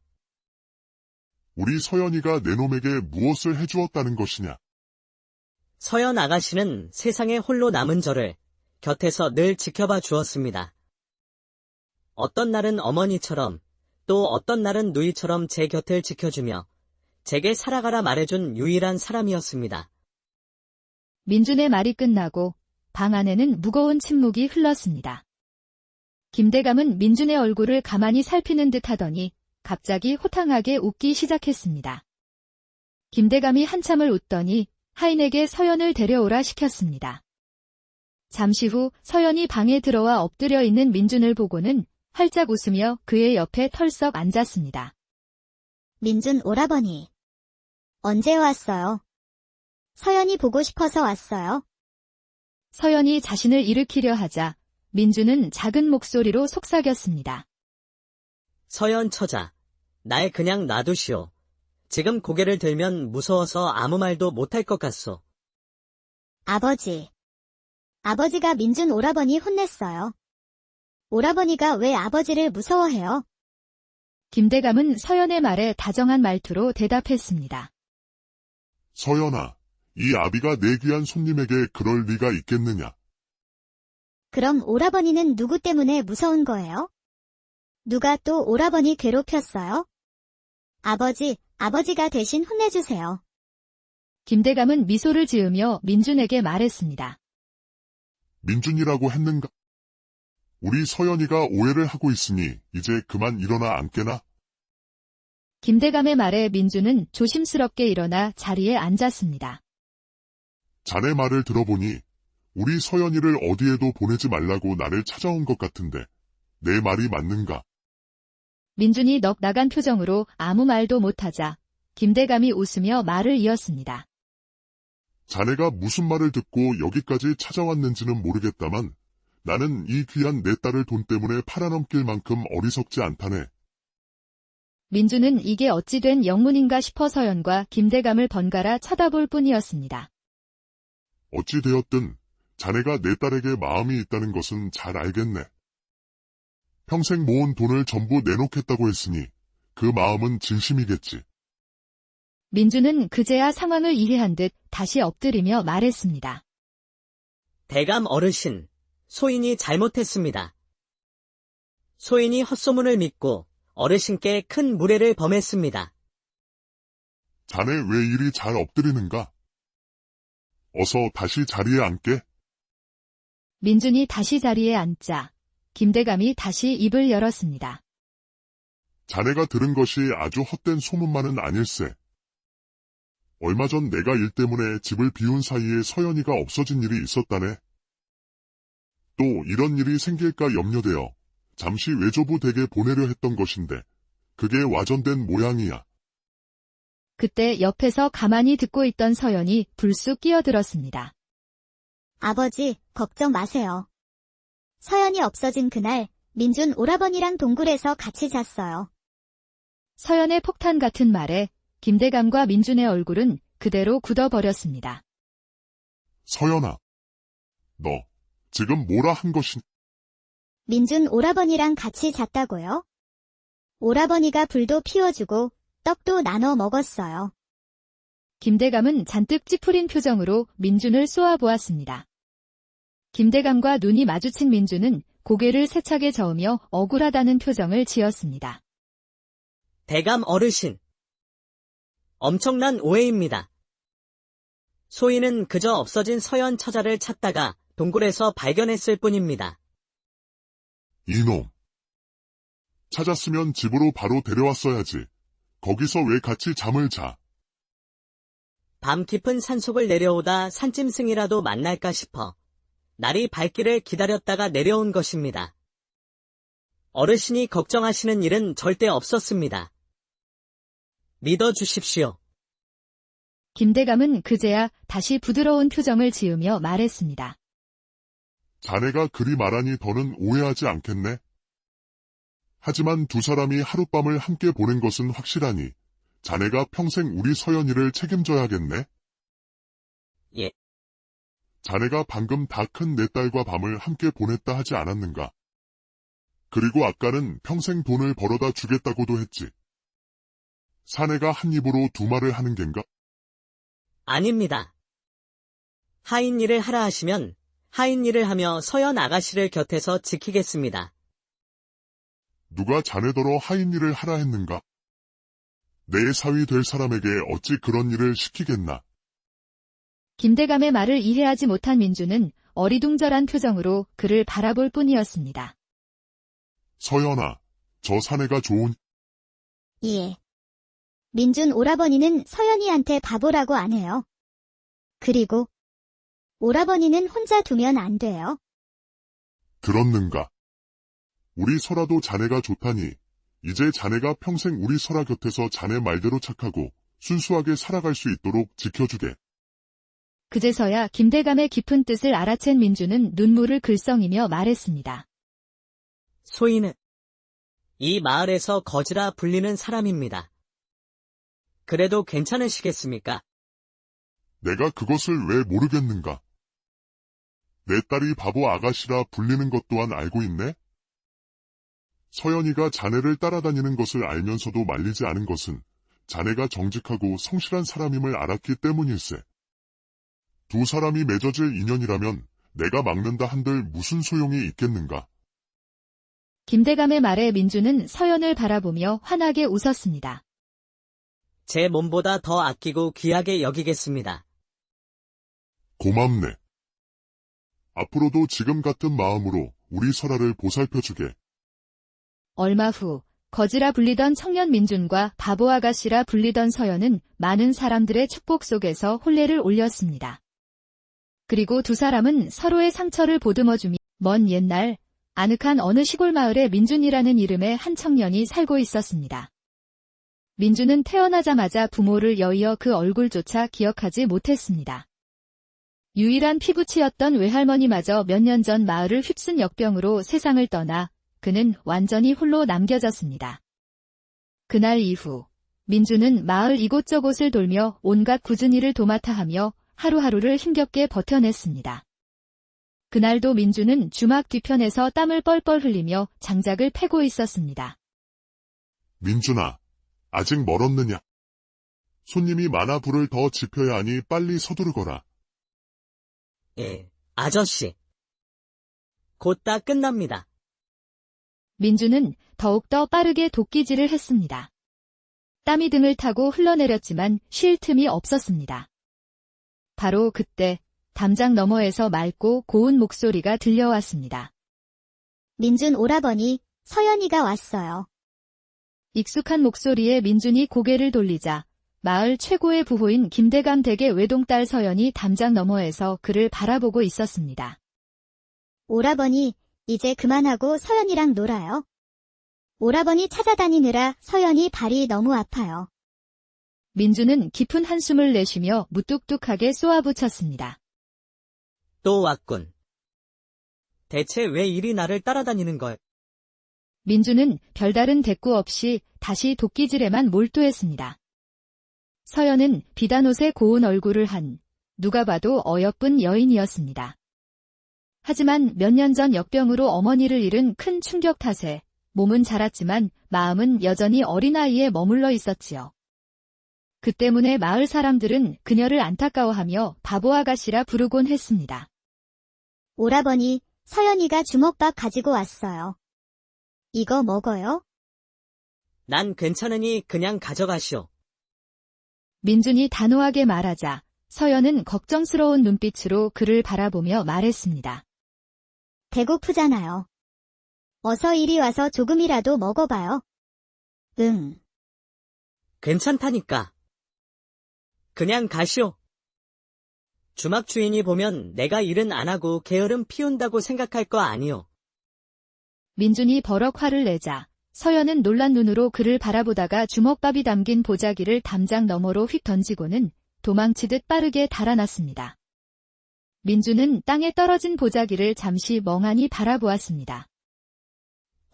우리 서연이가 내 놈에게 무엇을 해주었다는 것이냐? 서연 아가씨는 세상에 홀로 남은 저를 곁에서 늘 지켜봐 주었습니다. 어떤 날은 어머니처럼 또 어떤 날은 누이처럼 제 곁을 지켜주며 제게 살아가라 말해준 유일한 사람이었습니다. 민준의 말이 끝나고 방 안에는 무거운 침묵이 흘렀습니다. 김대감은 민준의 얼굴을 가만히 살피는 듯 하더니 갑자기 호탕하게 웃기 시작했습니다. 김대감이 한참을 웃더니 하인에게 서연을 데려오라 시켰습니다. 잠시 후 서연이 방에 들어와 엎드려 있는 민준을 보고는 활짝 웃으며 그의 옆에 털썩 앉았습니다. 민준 오라버니. 언제 왔어요? 서연이 보고 싶어서 왔어요. 서연이 자신을 일으키려 하자 민준은 작은 목소리로 속삭였습니다. 서연 처자, 날 그냥 놔두시오. 지금 고개를 들면 무서워서 아무 말도 못할 것 같소. 아버지. 아버지가 민준 오라버니 혼냈어요. 오라버니가 왜 아버지를 무서워해요? 김대감은 서연의 말에 다정한 말투로 대답했습니다. 서연아, 이 아비가 내 귀한 손님에게 그럴 리가 있겠느냐? 그럼 오라버니는 누구 때문에 무서운 거예요? 누가 또 오라버니 괴롭혔어요? 아버지가 대신 혼내주세요. 김대감은 미소를 지으며 민준에게 말했습니다. 민준이라고 했는가? 우리 서연이가 오해를 하고 있으니 이제 그만 일어나 앉게나? 김대감의 말에 민준은 조심스럽게 일어나 자리에 앉았습니다. 자네 말을 들어보니 우리 서연이를 어디에도 보내지 말라고 나를 찾아온 것 같은데 내 말이 맞는가? 민준이 넋 나간 표정으로 아무 말도 못하자 김대감이 웃으며 말을 이었습니다. 자네가 무슨 말을 듣고 여기까지 찾아왔는지는 모르겠다만 나는 이 귀한 내 딸을 돈 때문에 팔아넘길 만큼 어리석지 않다네. 민준은 이게 어찌 된 영문인가 싶어 서연과 김대감을 번갈아 쳐다볼 뿐이었습니다. 어찌 되었든 자네가 내 딸에게 마음이 있다는 것은 잘 알겠네. 평생 모은 돈을 전부 내놓겠다고 했으니 그 마음은 진심이겠지. 민준은 그제야 상황을 이해한 듯 다시 엎드리며 말했습니다. 대감 어르신, 소인이 잘못했습니다. 소인이 헛소문을 믿고 어르신께 큰 무례를 범했습니다. 자네 왜 이리 잘 엎드리는가? 어서 다시 자리에 앉게. 민준이 다시 자리에 앉자 김대감이 다시 입을 열었습니다. 자네가 들은 것이 아주 헛된 소문만은 아닐세. 얼마 전 내가 일 때문에 집을 비운 사이에 서연이가 없어진 일이 있었다네. 또 이런 일이 생길까 염려되어 잠시 외조부 댁에 보내려 했던 것인데 그게 와전된 모양이야. 그때 옆에서 가만히 듣고 있던 서연이 불쑥 끼어들었습니다. 아버지, 걱정 마세요. 서연이 없어진 그날 민준 오라버니랑 동굴에서 같이 잤어요. 서연의 폭탄 같은 말에 김대감과 민준의 얼굴은 그대로 굳어버렸습니다. 서연아, 너 지금 뭐라 한 것이냐? 민준 오라버니랑 같이 잤다고요? 오라버니가 불도 피워주고 떡도 나눠 먹었어요. 김대감은 잔뜩 찌푸린 표정으로 민준을 쏘아보았습니다. 김대감과 눈이 마주친 민준은 고개를 세차게 저으며 억울하다는 표정을 지었습니다. 대감 어르신. 엄청난 오해입니다. 소인은 그저 없어진 서연 처자를 찾다가 동굴에서 발견했을 뿐입니다. 이놈. 찾았으면 집으로 바로 데려왔어야지. 거기서 왜 같이 잠을 자? 밤 깊은 산속을 내려오다 산짐승이라도 만날까 싶어 날이 밝기를 기다렸다가 내려온 것입니다. 어르신이 걱정하시는 일은 절대 없었습니다. 믿어주십시오. 김대감은 그제야 다시 부드러운 표정을 지으며 말했습니다. 자네가 그리 말하니 더는 오해하지 않겠네. 하지만 두 사람이 하룻밤을 함께 보낸 것은 확실하니 자네가 평생 우리 서연이를 책임져야겠네. 예. 자네가 방금 다 큰 내 딸과 밤을 함께 보냈다 하지 않았는가? 그리고 아까는 평생 돈을 벌어다 주겠다고도 했지. 사내가 한 입으로 두 말을 하는 겐가? 아닙니다. 하인 일을 하라 하시면 하인 일을 하며 서연 아가씨를 곁에서 지키겠습니다. 누가 자네더러 하인 일을 하라 했는가? 내 사위 될 사람에게 어찌 그런 일을 시키겠나? 김대감의 말을 이해하지 못한 민주는 어리둥절한 표정으로 그를 바라볼 뿐이었습니다. 서연아, 저 사내가 좋은... 예. 민준 오라버니는 서연이한테 바보라고 안 해요. 그리고 오라버니는 혼자 두면 안 돼요. 들었는가? 우리 설아도 자네가 좋다니 이제 자네가 평생 우리 설아 곁에서 자네 말대로 착하고 순수하게 살아갈 수 있도록 지켜주게. 그제서야 김대감의 깊은 뜻을 알아챈 민주는 눈물을 글썽이며 말했습니다. 소인은 이 마을에서 거지라 불리는 사람입니다. 그래도 괜찮으시겠습니까? 내가 그것을 왜 모르겠는가? 내 딸이 바보 아가씨라 불리는 것 또한 알고 있네? 서연이가 자네를 따라다니는 것을 알면서도 말리지 않은 것은 자네가 정직하고 성실한 사람임을 알았기 때문일세. 두 사람이 맺어질 인연이라면 내가 막는다 한들 무슨 소용이 있겠는가? 김대감의 말에 민주는 서연을 바라보며 환하게 웃었습니다. 제 몸보다 더 아끼고 귀하게 여기겠습니다. 고맙네. 앞으로도 지금 같은 마음으로 우리 설아를 보살펴주게. 얼마 후 거지라 불리던 청년 민준과 바보 아가씨라 불리던 서연은 많은 사람들의 축복 속에서 혼례를 올렸습니다. 그리고 두 사람은 서로의 상처를 보듬어주며 먼 옛날 아늑한 어느 시골 마을에 민준이라는 이름의 한 청년이 살고 있었습니다. 민준은 태어나자마자 부모를 여의어 그 얼굴조차 기억하지 못했습니다. 유일한 피부치였던 외할머니마저 몇 년 전 마을을 휩쓴 역병으로 세상을 떠나 그는 완전히 홀로 남겨졌습니다. 그날 이후 민준은 마을 이곳저곳을 돌며 온갖 굳은 일을 도맡아 하며 하루하루를 힘겹게 버텨냈습니다. 그날도 민준은 주막 뒤편에서 땀을 뻘뻘 흘리며 장작을 패고 있었습니다. 민준아, 아직 멀었느냐? 손님이 많아 불을 더 지펴야 하니 빨리 서두르거라. 예, 아저씨. 곧 다 끝납니다. 민준은 더욱더 빠르게 도끼질을 했습니다. 땀이 등을 타고 흘러내렸지만 쉴 틈이 없었습니다. 바로 그때 담장 너머에서 맑고 고운 목소리가 들려왔습니다. 민준 오라버니, 서연이가 왔어요. 익숙한 목소리에 민준이 고개를 돌리자 마을 최고의 부호인 김대감 댁의 외동딸 서연이 담장 너머에서 그를 바라보고 있었습니다. 오라버니, 이제 그만하고 서연이랑 놀아요. 오라버니 찾아다니느라 서연이 발이 너무 아파요. 민준은 깊은 한숨을 내쉬며 무뚝뚝하게 쏘아붙였습니다. 또 왔군. 대체 왜 이리 나를 따라다니는 걸? 민준은 별다른 대꾸 없이 다시 도끼질에만 몰두했습니다. 서연은 비단 옷에 고운 얼굴을 한 누가 봐도 어여쁜 여인이었습니다. 하지만 몇 년 전 역병으로 어머니를 잃은 큰 충격 탓에 몸은 자랐지만 마음은 여전히 어린아이에 머물러 있었지요. 그 때문에 마을 사람들은 그녀를 안타까워하며 바보 아가씨라 부르곤 했습니다. 오라버니, 서연이가 주먹밥 가지고 왔어요. 이거 먹어요? 난 괜찮으니 그냥 가져가시오. 민준이 단호하게 말하자 서연은 걱정스러운 눈빛으로 그를 바라보며 말했습니다. 배고프잖아요. 어서 이리 와서 조금이라도 먹어봐요. 응. 괜찮다니까. 그냥 가시오. 주막 주인이 보면 내가 일은 안 하고 게으름 피운다고 생각할 거 아니오. 민준이 버럭 화를 내자 서연은 놀란 눈으로 그를 바라보다가 주먹밥이 담긴 보자기를 담장 너머로 휙 던지고는 도망치듯 빠르게 달아났습니다. 민준은 땅에 떨어진 보자기를 잠시 멍하니 바라보았습니다.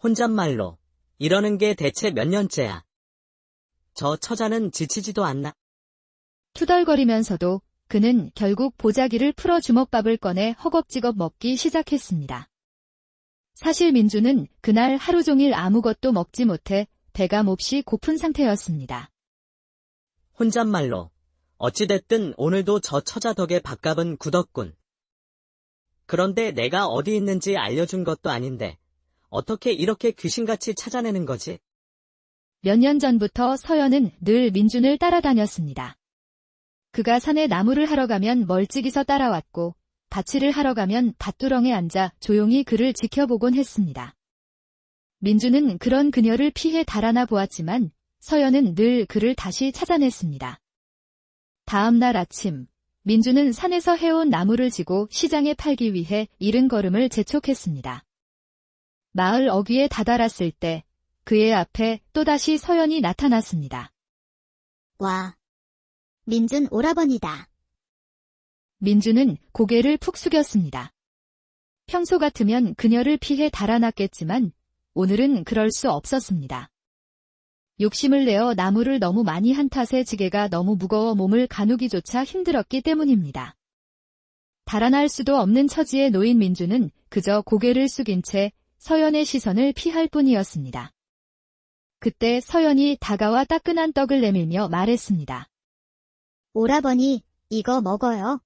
혼잣말로 이러는 게 대체 몇 년째야. 저 처자는 지치지도 않나? 투덜거리면서도 그는 결국 보자기를 풀어 주먹밥을 꺼내 허겁지겁 먹기 시작했습니다. 사실 민주는 그날 하루 종일 아무것도 먹지 못해 배가 몹시 고픈 상태였습니다. 혼잣말로 어찌됐든 오늘도 저 처자 덕에 밥값은 굳었군. 그런데 내가 어디 있는지 알려준 것도 아닌데 어떻게 이렇게 귀신같이 찾아내는 거지? 몇 년 전부터 서연은 늘 민준을 따라다녔습니다. 그가 산에 나무를 하러 가면 멀찍이서 따라왔고 밭일을 하러 가면 밭두렁에 앉아 조용히 그를 지켜보곤 했습니다. 민준은 그런 그녀를 피해 달아나 보았지만 서연은 늘 그를 다시 찾아냈습니다. 다음 날 아침, 민준은 산에서 해온 나무를 지고 시장에 팔기 위해 이른 걸음을 재촉했습니다. 마을 어귀에 다다랐을 때 그의 앞에 또다시 서연이 나타났습니다. 와, 민준 오라버니다. 민준은 고개를 푹 숙였습니다. 평소 같으면 그녀를 피해 달아났겠지만 오늘은 그럴 수 없었습니다. 욕심을 내어 나무를 너무 많이 한 탓에 지게가 너무 무거워 몸을 가누기조차 힘들었기 때문입니다. 달아날 수도 없는 처지에 놓인 민준은 그저 고개를 숙인 채 서연의 시선을 피할 뿐이었습니다. 그때 서연이 다가와 따끈한 떡을 내밀며 말했습니다. 오라버니, 이거 먹어요.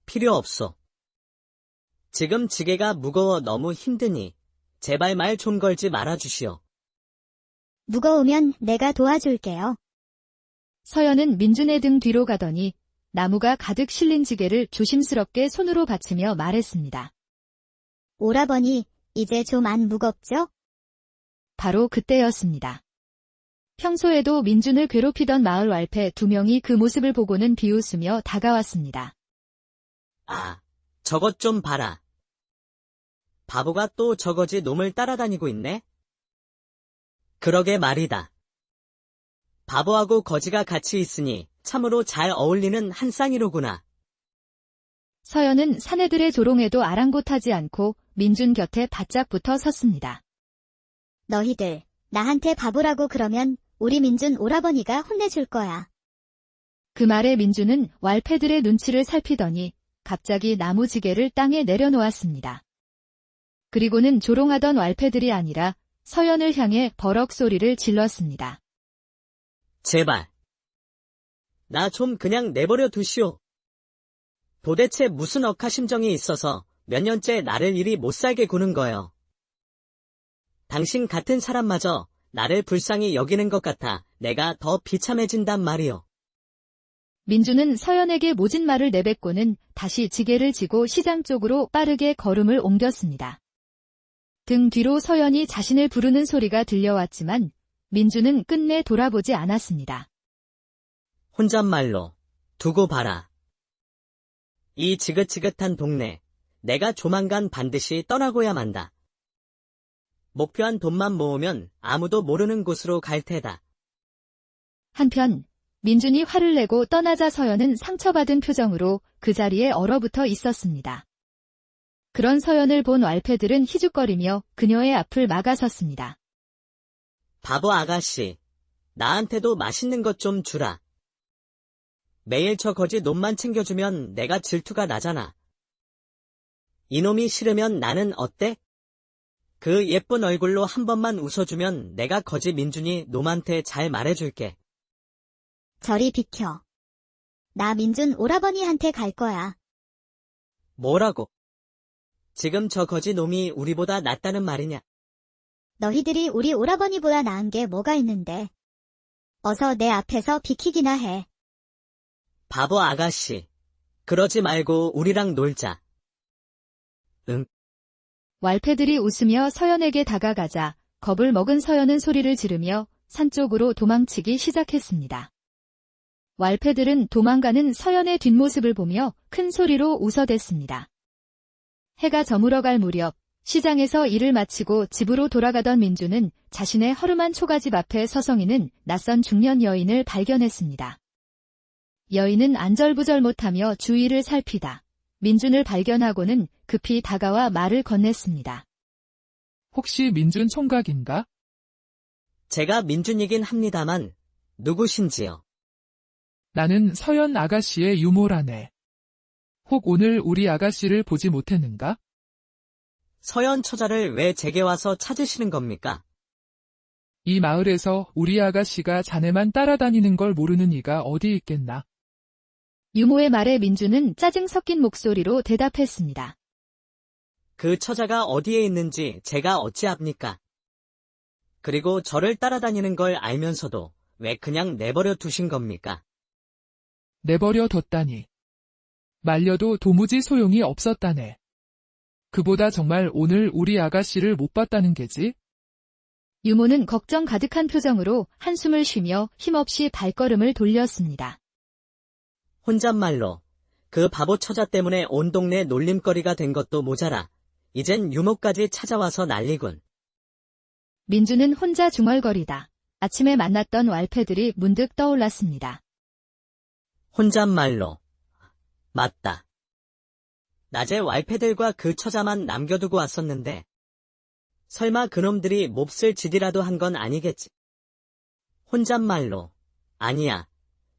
필요 없어. 지금 지게가 무거워 너무 힘드니 제발 말 좀 걸지 말아주시오. 무거우면 내가 도와줄게요. 서연은 민준의 등 뒤로 가더니 나무가 가득 실린 지게를 조심스럽게 손으로 받치며 말했습니다. 오라버니, 이제 좀 안 무겁죠? 바로 그때였습니다. 평소에도 민준을 괴롭히던 마을 왈패 2명이 그 모습을 보고는 비웃으며 다가왔습니다. 아, 저것 좀 봐라. 바보가 또 저거지 놈을 따라다니고 있네? 그러게 말이다. 바보하고 거지가 같이 있으니 참으로 잘 어울리는 한 쌍이로구나. 서연은 사내들의 조롱에도 아랑곳하지 않고 민준 곁에 바짝 붙어 섰습니다. 너희들, 나한테 바보라고 그러면 우리 민준 오라버니가 혼내줄 거야. 그 말에 민준은 왈패들의 눈치를 살피더니 갑자기 나무지게를 땅에 내려놓았습니다. 그리고는 조롱하던 왈패들이 아니라 서연을 향해 버럭 소리를 질렀습니다. 제발. 나 좀 그냥 내버려 두시오. 도대체 무슨 억하심정이 있어서 몇 년째 나를 이리 못살게 구는 거요. 당신 같은 사람마저 나를 불쌍히 여기는 것 같아 내가 더 비참해진단 말이오. 민준은 서연에게 모진 말을 내뱉고는 다시 지게를 지고 시장 쪽으로 빠르게 걸음을 옮겼습니다. 등 뒤로 서연이 자신을 부르는 소리가 들려왔지만 민준은 끝내 돌아보지 않았습니다. 혼잣말로 두고 봐라. 이 지긋지긋한 동네 내가 조만간 반드시 떠나고야 만다. 목표한 돈만 모으면 아무도 모르는 곳으로 갈 테다. 한편 민준이 화를 내고 떠나자 서연은 상처받은 표정으로 그 자리에 얼어붙어 있었습니다. 그런 서연을 본 왈패들은 희죽거리며 그녀의 앞을 막아섰습니다. 바보 아가씨, 나한테도 맛있는 것 좀 주라. 매일 저 거지 놈만 챙겨주면 내가 질투가 나잖아. 이놈이 싫으면 나는 어때? 그 예쁜 얼굴로 한 번만 웃어주면 내가 거지 민준이 놈한테 잘 말해줄게. 저리 비켜. 나 민준 오라버니한테 갈 거야. 뭐라고? 지금 저 거지 놈이 우리보다 낫다는 말이냐? 너희들이 우리 오라버니보다 나은 게 뭐가 있는데. 어서 내 앞에서 비키기나 해. 바보 아가씨, 그러지 말고 우리랑 놀자. 응. 왈패들이 웃으며 서연에게 다가가자 겁을 먹은 서연은 소리를 지르며 산 쪽으로 도망치기 시작했습니다. 왈패들은 도망가는 서연의 뒷모습을 보며 큰 소리로 웃어댔습니다. 해가 저물어갈 무렵 시장에서 일을 마치고 집으로 돌아가던 민주는 자신의 허름한 초가집 앞에 서성이는 낯선 중년 여인을 발견했습니다. 여인은 안절부절 못하며 주위를 살피다 민준을 발견하고는 급히 다가와 말을 건넸습니다. 혹시 민준 총각인가? 제가 민준이긴 합니다만 누구신지요? 나는 서연 아가씨의 유모라네. 혹 오늘 우리 아가씨를 보지 못했는가? 서연 처자를 왜 제게 와서 찾으시는 겁니까? 이 마을에서 우리 아가씨가 자네만 따라다니는 걸 모르는 이가 어디 있겠나? 유모의 말에 민주는 짜증 섞인 목소리로 대답했습니다. 그 처자가 어디에 있는지 제가 어찌 압니까? 그리고 저를 따라다니는 걸 알면서도 왜 그냥 내버려 두신 겁니까? 내버려 뒀다니. 말려도 도무지 소용이 없었다네. 그보다 정말 오늘 우리 아가씨를 못 봤다는 게지? 유모는 걱정 가득한 표정으로 한숨을 쉬며 힘없이 발걸음을 돌렸습니다. 혼잣말로 그 바보 처자 때문에 온 동네 놀림거리가 된 것도 모자라 이젠 유모까지 찾아와서 난리군. 민주는 혼자 중얼거리다 아침에 만났던 왈패들이 문득 떠올랐습니다. 혼잣말로 맞다. 낮에 왈패들과 그 처자만 남겨두고 왔었는데 설마 그놈들이 몹쓸 짓이라도 한 건 아니겠지. 혼잣말로 아니야.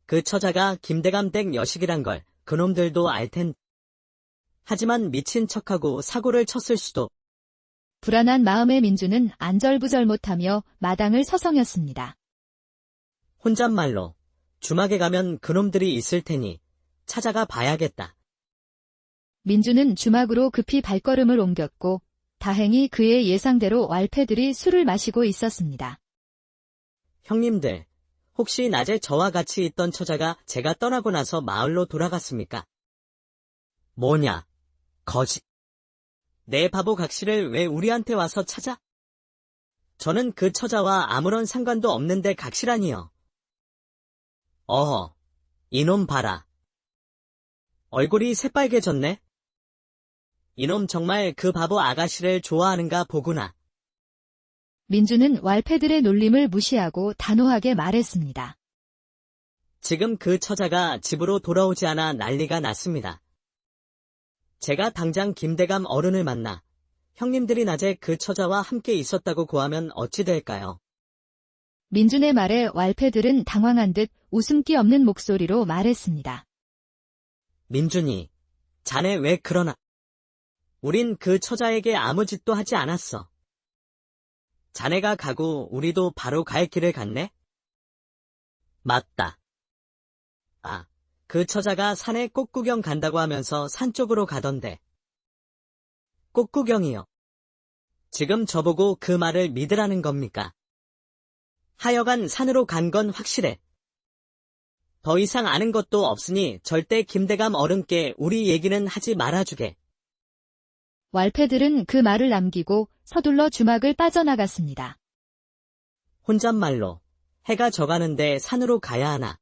그 처자가 김대감 댁 여식이란 걸 그놈들도 알 텐. 하지만 미친 척하고 사고를 쳤을 수도. 불안한 마음의 민주는 안절부절 못하며 마당을 서성였습니다. 혼잣말로 주막에 가면 그놈들이 있을 테니 찾아가 봐야겠다. 민주는 주막으로 급히 발걸음을 옮겼고 다행히 그의 예상대로 왈패들이 술을 마시고 있었습니다. 형님들, 혹시 낮에 저와 같이 있던 처자가 제가 떠나고 나서 마을로 돌아갔습니까? 뭐냐, 거짓. 내 바보 각시를 왜 우리한테 와서 찾아? 저는 그 처자와 아무런 상관도 없는데 각시라니요. 어허, 이놈 봐라. 얼굴이 새빨개졌네? 이놈 정말 그 바보 아가씨를 좋아하는가 보구나. 민주는 왈패들의 놀림을 무시하고 단호하게 말했습니다. 지금 그 처자가 집으로 돌아오지 않아 난리가 났습니다. 제가 당장 김대감 어른을 만나 형님들이 낮에 그 처자와 함께 있었다고 고하면 어찌 될까요? 민준의 말에 왈패들은 당황한 듯 웃음기 없는 목소리로 말했습니다. 민준이, 자네 왜 그러나? 우린 그 처자에게 아무 짓도 하지 않았어. 자네가 가고 우리도 바로 갈 길을 갔네? 맞다. 아, 그 처자가 산에 꽃구경 간다고 하면서 산 쪽으로 가던데. 꽃구경이요. 지금 저보고 그 말을 믿으라는 겁니까? 하여간 산으로 간 건 확실해. 더 이상 아는 것도 없으니 절대 김대감 어른께 우리 얘기는 하지 말아주게. 왈패들은 그 말을 남기고 서둘러 주막을 빠져나갔습니다. 혼잣말로 해가 져가는데 산으로 가야 하나.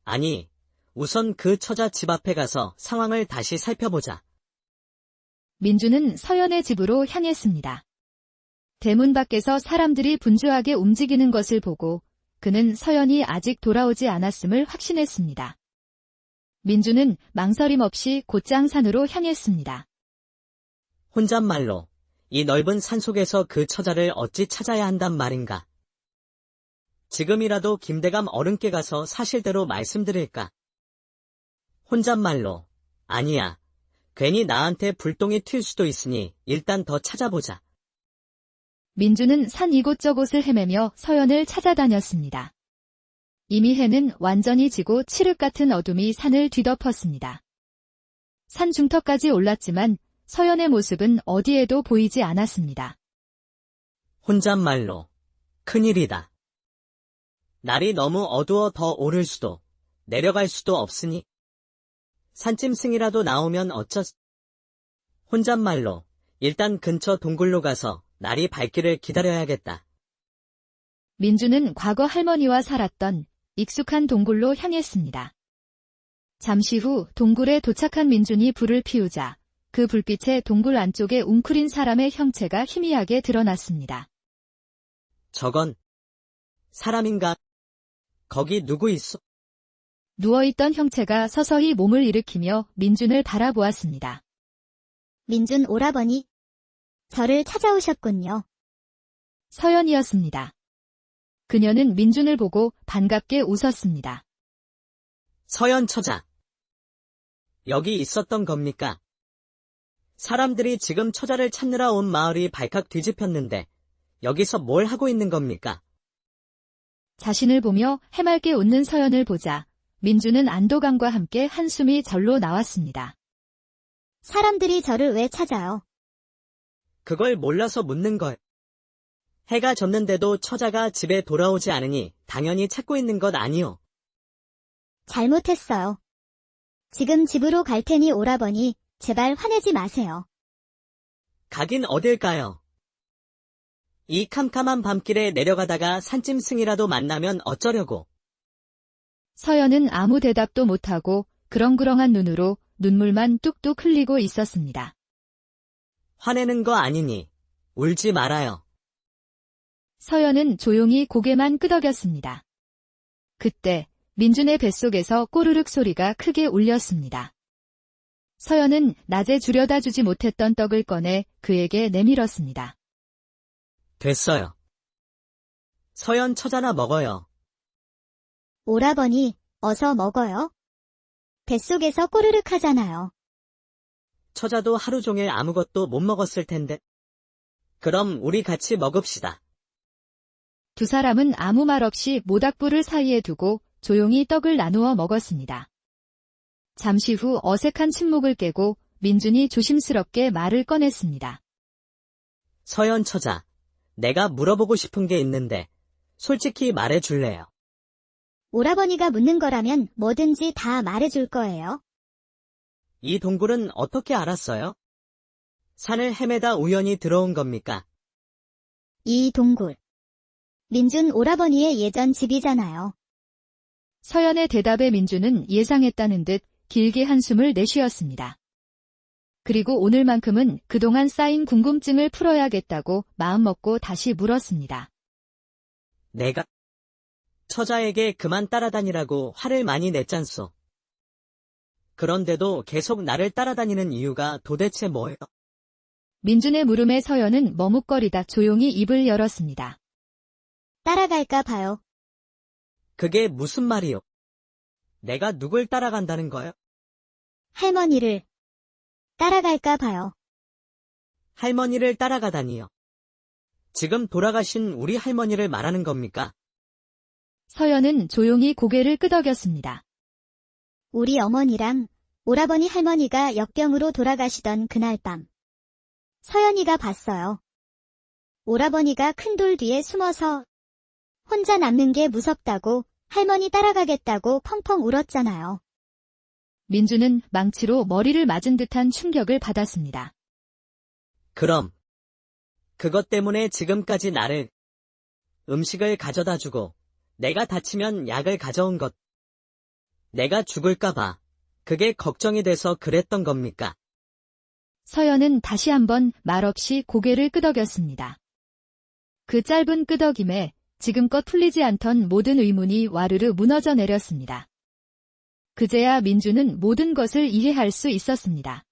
아니, 우선 그 처자 집 앞에 가서 상황을 다시 살펴보자. 민주는 서연의 집으로 향했습니다. 대문 밖에서 사람들이 분주하게 움직이는 것을 보고 그는 서연이 아직 돌아오지 않았음을 확신했습니다. 민주는 망설임 없이 곧장 산으로 향했습니다. 혼잣말로 이 넓은 산속에서 그 처자를 어찌 찾아야 한단 말인가. 지금이라도 김대감 어른께 가서 사실대로 말씀드릴까. 혼잣말로 아니야. 괜히 나한테 불똥이 튈 수도 있으니 일단 더 찾아보자. 민주는 산 이곳저곳을 헤매며 서연을 찾아다녔습니다. 이미 해는 완전히 지고 칠흑 같은 어둠이 산을 뒤덮었습니다. 산 중턱까지 올랐지만 서연의 모습은 어디에도 보이지 않았습니다. 혼잣말로 큰일이다. 날이 너무 어두워 더 오를 수도 내려갈 수도 없으니 산짐승이라도 나오면 혼잣말로 일단 근처 동굴로 가서 날이 밝기를 기다려야겠다. 민주는 과거 할머니와 살았던 익숙한 동굴로 향했습니다. 잠시 후 동굴에 도착한 민준이 불을 피우자 그 불빛에 동굴 안쪽에 웅크린 사람의 형체가 희미하게 드러났습니다. 저건 사람인가? 거기 누구 있어? 누워있던 형체가 서서히 몸을 일으키며 민준을 바라보았습니다. 민준 오라버니, 저를 찾아오셨군요. 서연이었습니다. 그녀는 민준을 보고 반갑게 웃었습니다. 서연 처자. 여기 있었던 겁니까? 사람들이 지금 처자를 찾느라 온 마을이 발칵 뒤집혔는데 여기서 뭘 하고 있는 겁니까? 자신을 보며 해맑게 웃는 서연을 보자 민준은 안도감과 함께 한숨이 절로 나왔습니다. 사람들이 저를 왜 찾아요? 그걸 몰라서 묻는 걸. 해가 졌는데도 처자가 집에 돌아오지 않으니 당연히 찾고 있는 것 아니오. 잘못했어요. 지금 집으로 갈 테니 오라버니, 제발 화내지 마세요. 가긴 어딜까요? 이 캄캄한 밤길에 내려가다가 산짐승이라도 만나면 어쩌려고. 서연은 아무 대답도 못하고 그렁그렁한 눈으로 눈물만 뚝뚝 흘리고 있었습니다. 화내는 거 아니니 울지 말아요. 서연은 조용히 고개만 끄덕였습니다. 그때 민준의 뱃속에서 꼬르륵 소리가 크게 울렸습니다. 서연은 낮에 주려다 주지 못했던 떡을 꺼내 그에게 내밀었습니다. 됐어요. 서연 처자나 먹어요. 오라버니, 어서 먹어요. 뱃속에서 꼬르륵 하잖아요. 처자도 하루 종일 아무것도 못 먹었을 텐데. 그럼 우리 같이 먹읍시다. 두 사람은 아무 말 없이 모닥불을 사이에 두고 조용히 떡을 나누어 먹었습니다. 잠시 후 어색한 침묵을 깨고 민준이 조심스럽게 말을 꺼냈습니다. 서연 처자, 내가 물어보고 싶은 게 있는데 솔직히 말해줄래요? 오라버니가 묻는 거라면 뭐든지 다 말해줄 거예요. 이 동굴은 어떻게 알았어요? 산을 헤매다 우연히 들어온 겁니까? 이 동굴. 민준 오라버니의 예전 집이잖아요. 서연의 대답에 민준은 예상했다는 듯 길게 한숨을 내쉬었습니다. 그리고 오늘만큼은 그동안 쌓인 궁금증을 풀어야겠다고 마음먹고 다시 물었습니다. 내가 처자에게 그만 따라다니라고 화를 많이 냈잖소. 그런데도 계속 나를 따라다니는 이유가 도대체 뭐예요? 민준의 물음에 서연은 머뭇거리다 조용히 입을 열었습니다. 따라갈까 봐요. 그게 무슨 말이요? 내가 누굴 따라간다는 거요? 할머니를 따라갈까 봐요. 할머니를 따라가다니요. 지금 돌아가신 우리 할머니를 말하는 겁니까? 서연은 조용히 고개를 끄덕였습니다. 우리 어머니랑 오라버니 할머니가 역병으로 돌아가시던 그날 밤. 서연이가 봤어요. 오라버니가 큰 돌 뒤에 숨어서 혼자 남는 게 무섭다고 할머니 따라가겠다고 펑펑 울었잖아요. 민준은 망치로 머리를 맞은 듯한 충격을 받았습니다. 그럼 그것 때문에 지금까지 나를 음식을 가져다 주고 내가 다치면 약을 가져온 것. 내가 죽을까봐 그게 걱정이 돼서 그랬던 겁니까? 서연은 다시 한번 말없이 고개를 끄덕였습니다. 그 짧은 끄덕임에 지금껏 풀리지 않던 모든 의문이 와르르 무너져 내렸습니다. 그제야 민준은 모든 것을 이해할 수 있었습니다.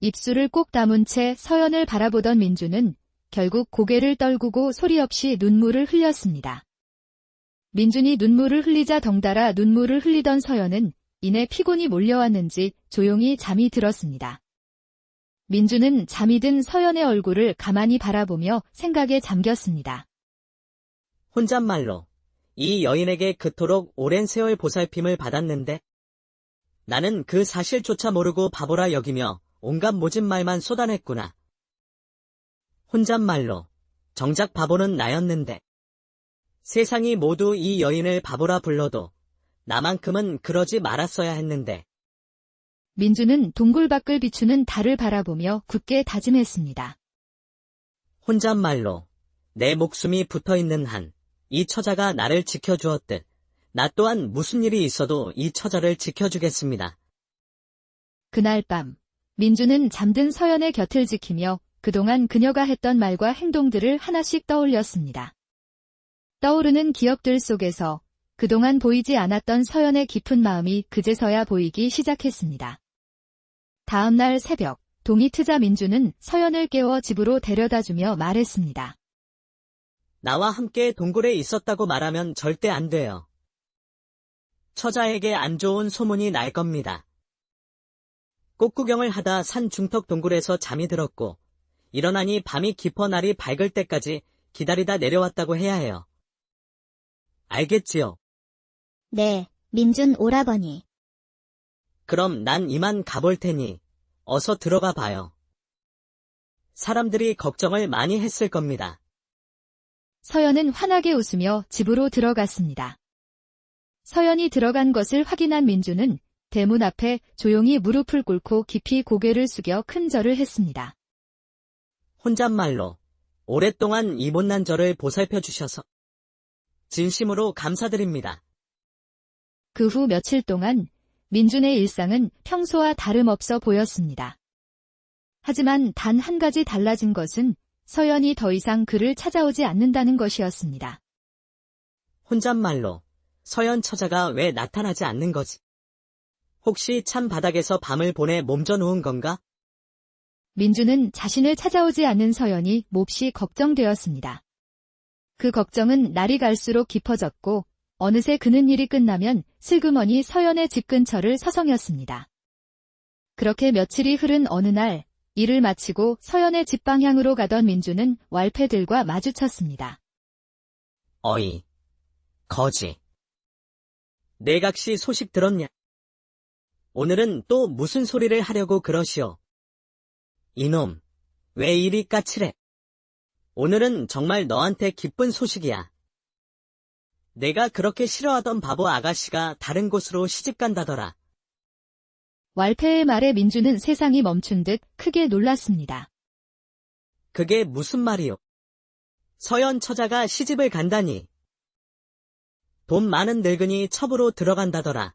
입술을 꼭 다문 채 서연을 바라보던 민준은 결국 고개를 떨구고 소리 없이 눈물을 흘렸습니다. 민준이 눈물을 흘리자 덩달아 눈물을 흘리던 서연은 이내 피곤이 몰려왔는지 조용히 잠이 들었습니다. 민준은 잠이 든 서연의 얼굴을 가만히 바라보며 생각에 잠겼습니다. 혼잣말로 이 여인에게 그토록 오랜 세월 보살핌을 받았는데 나는 그 사실조차 모르고 바보라 여기며 온갖 모진 말만 쏟아냈구나. 혼잣말로 정작 바보는 나였는데 세상이 모두 이 여인을 바보라 불러도 나만큼은 그러지 말았어야 했는데. 민준은 동굴 밖을 비추는 달을 바라보며 굳게 다짐했습니다. 혼잣말로 내 목숨이 붙어있는 한 이 처자가 나를 지켜주었듯 나 또한 무슨 일이 있어도 이 처자를 지켜주겠습니다. 그날 밤 민준은 잠든 서연의 곁을 지키며 그동안 그녀가 했던 말과 행동들을 하나씩 떠올렸습니다. 떠오르는 기억들 속에서 그동안 보이지 않았던 서연의 깊은 마음이 그제서야 보이기 시작했습니다. 다음 날 새벽, 동이 트자 민준은 서연을 깨워 집으로 데려다주며 말했습니다. 나와 함께 동굴에 있었다고 말하면 절대 안 돼요. 처자에게 안 좋은 소문이 날 겁니다. 꽃구경을 하다 산 중턱 동굴에서 잠이 들었고 일어나니 밤이 깊어 날이 밝을 때까지 기다리다 내려왔다고 해야 해요. 알겠지요? 네, 민준 오라버니. 그럼 난 이만 가볼 테니 어서 들어가 봐요. 사람들이 걱정을 많이 했을 겁니다. 서연은 환하게 웃으며 집으로 들어갔습니다. 서연이 들어간 것을 확인한 민주는 대문 앞에 조용히 무릎을 꿇고 깊이 고개를 숙여 큰 절을 했습니다. 혼잣말로 오랫동안 이 못난 저를 보살펴 주셔서 진심으로 감사드립니다. 그 후 며칠 동안 민준의 일상은 평소와 다름없어 보였습니다. 하지만 단 한 가지 달라진 것은 서연이 더 이상 그를 찾아오지 않는다는 것이었습니다. 혼잣말로 서연 처자가 왜 나타나지 않는 거지? 혹시 찬 바닥에서 밤을 보내 몸져 놓은 건가? 민주는 자신을 찾아오지 않는 서연이 몹시 걱정되었습니다. 그 걱정은 날이 갈수록 깊어졌고 어느새 그는 일이 끝나면 슬그머니 서연의 집 근처를 서성였습니다. 그렇게 며칠이 흐른 어느 날 일을 마치고 서연의 집 방향으로 가던 민주는 왈패들과 마주쳤습니다. 어이, 거지. 내각시 소식 들었냐? 오늘은 또 무슨 소리를 하려고 그러시오? 이놈, 왜 이리 까칠해? 오늘은 정말 너한테 기쁜 소식이야. 내가 그렇게 싫어하던 바보 아가씨가 다른 곳으로 시집간다더라. 왈패의 말에 민주는 세상이 멈춘 듯 크게 놀랐습니다. 그게 무슨 말이오? 서연 처자가 시집을 간다니. 돈 많은 늙은이 첩으로 들어간다더라.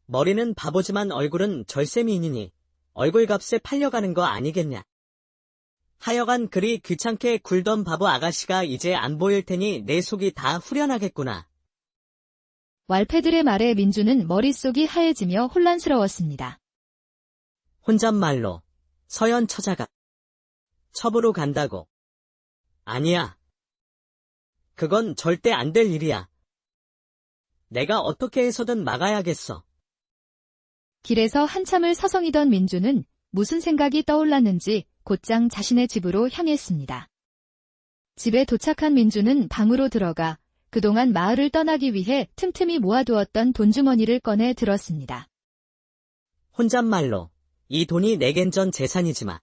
머리는 바보지만 얼굴은 절세미인이니 얼굴값에 팔려가는 거 아니겠냐. 하여간 그리 귀찮게 굴던 바보 아가씨가 이제 안 보일 테니 내 속이 다 후련하겠구나. 왈패들의 말에 민주는 머릿속이 하얘지며 혼란스러웠습니다. 혼잣말로 서연 처자가 첩으로 간다고. 아니야. 그건 절대 안 될 일이야. 내가 어떻게 해서든 막아야겠어. 길에서 한참을 서성이던 민주는 무슨 생각이 떠올랐는지 곧장 자신의 집으로 향했습니다. 집에 도착한 민주는 방으로 들어가 그동안 마을을 떠나기 위해 틈틈이 모아두었던 돈주머니를 꺼내 들었습니다. 혼잣말로 이 돈이 내겐 전 재산이지만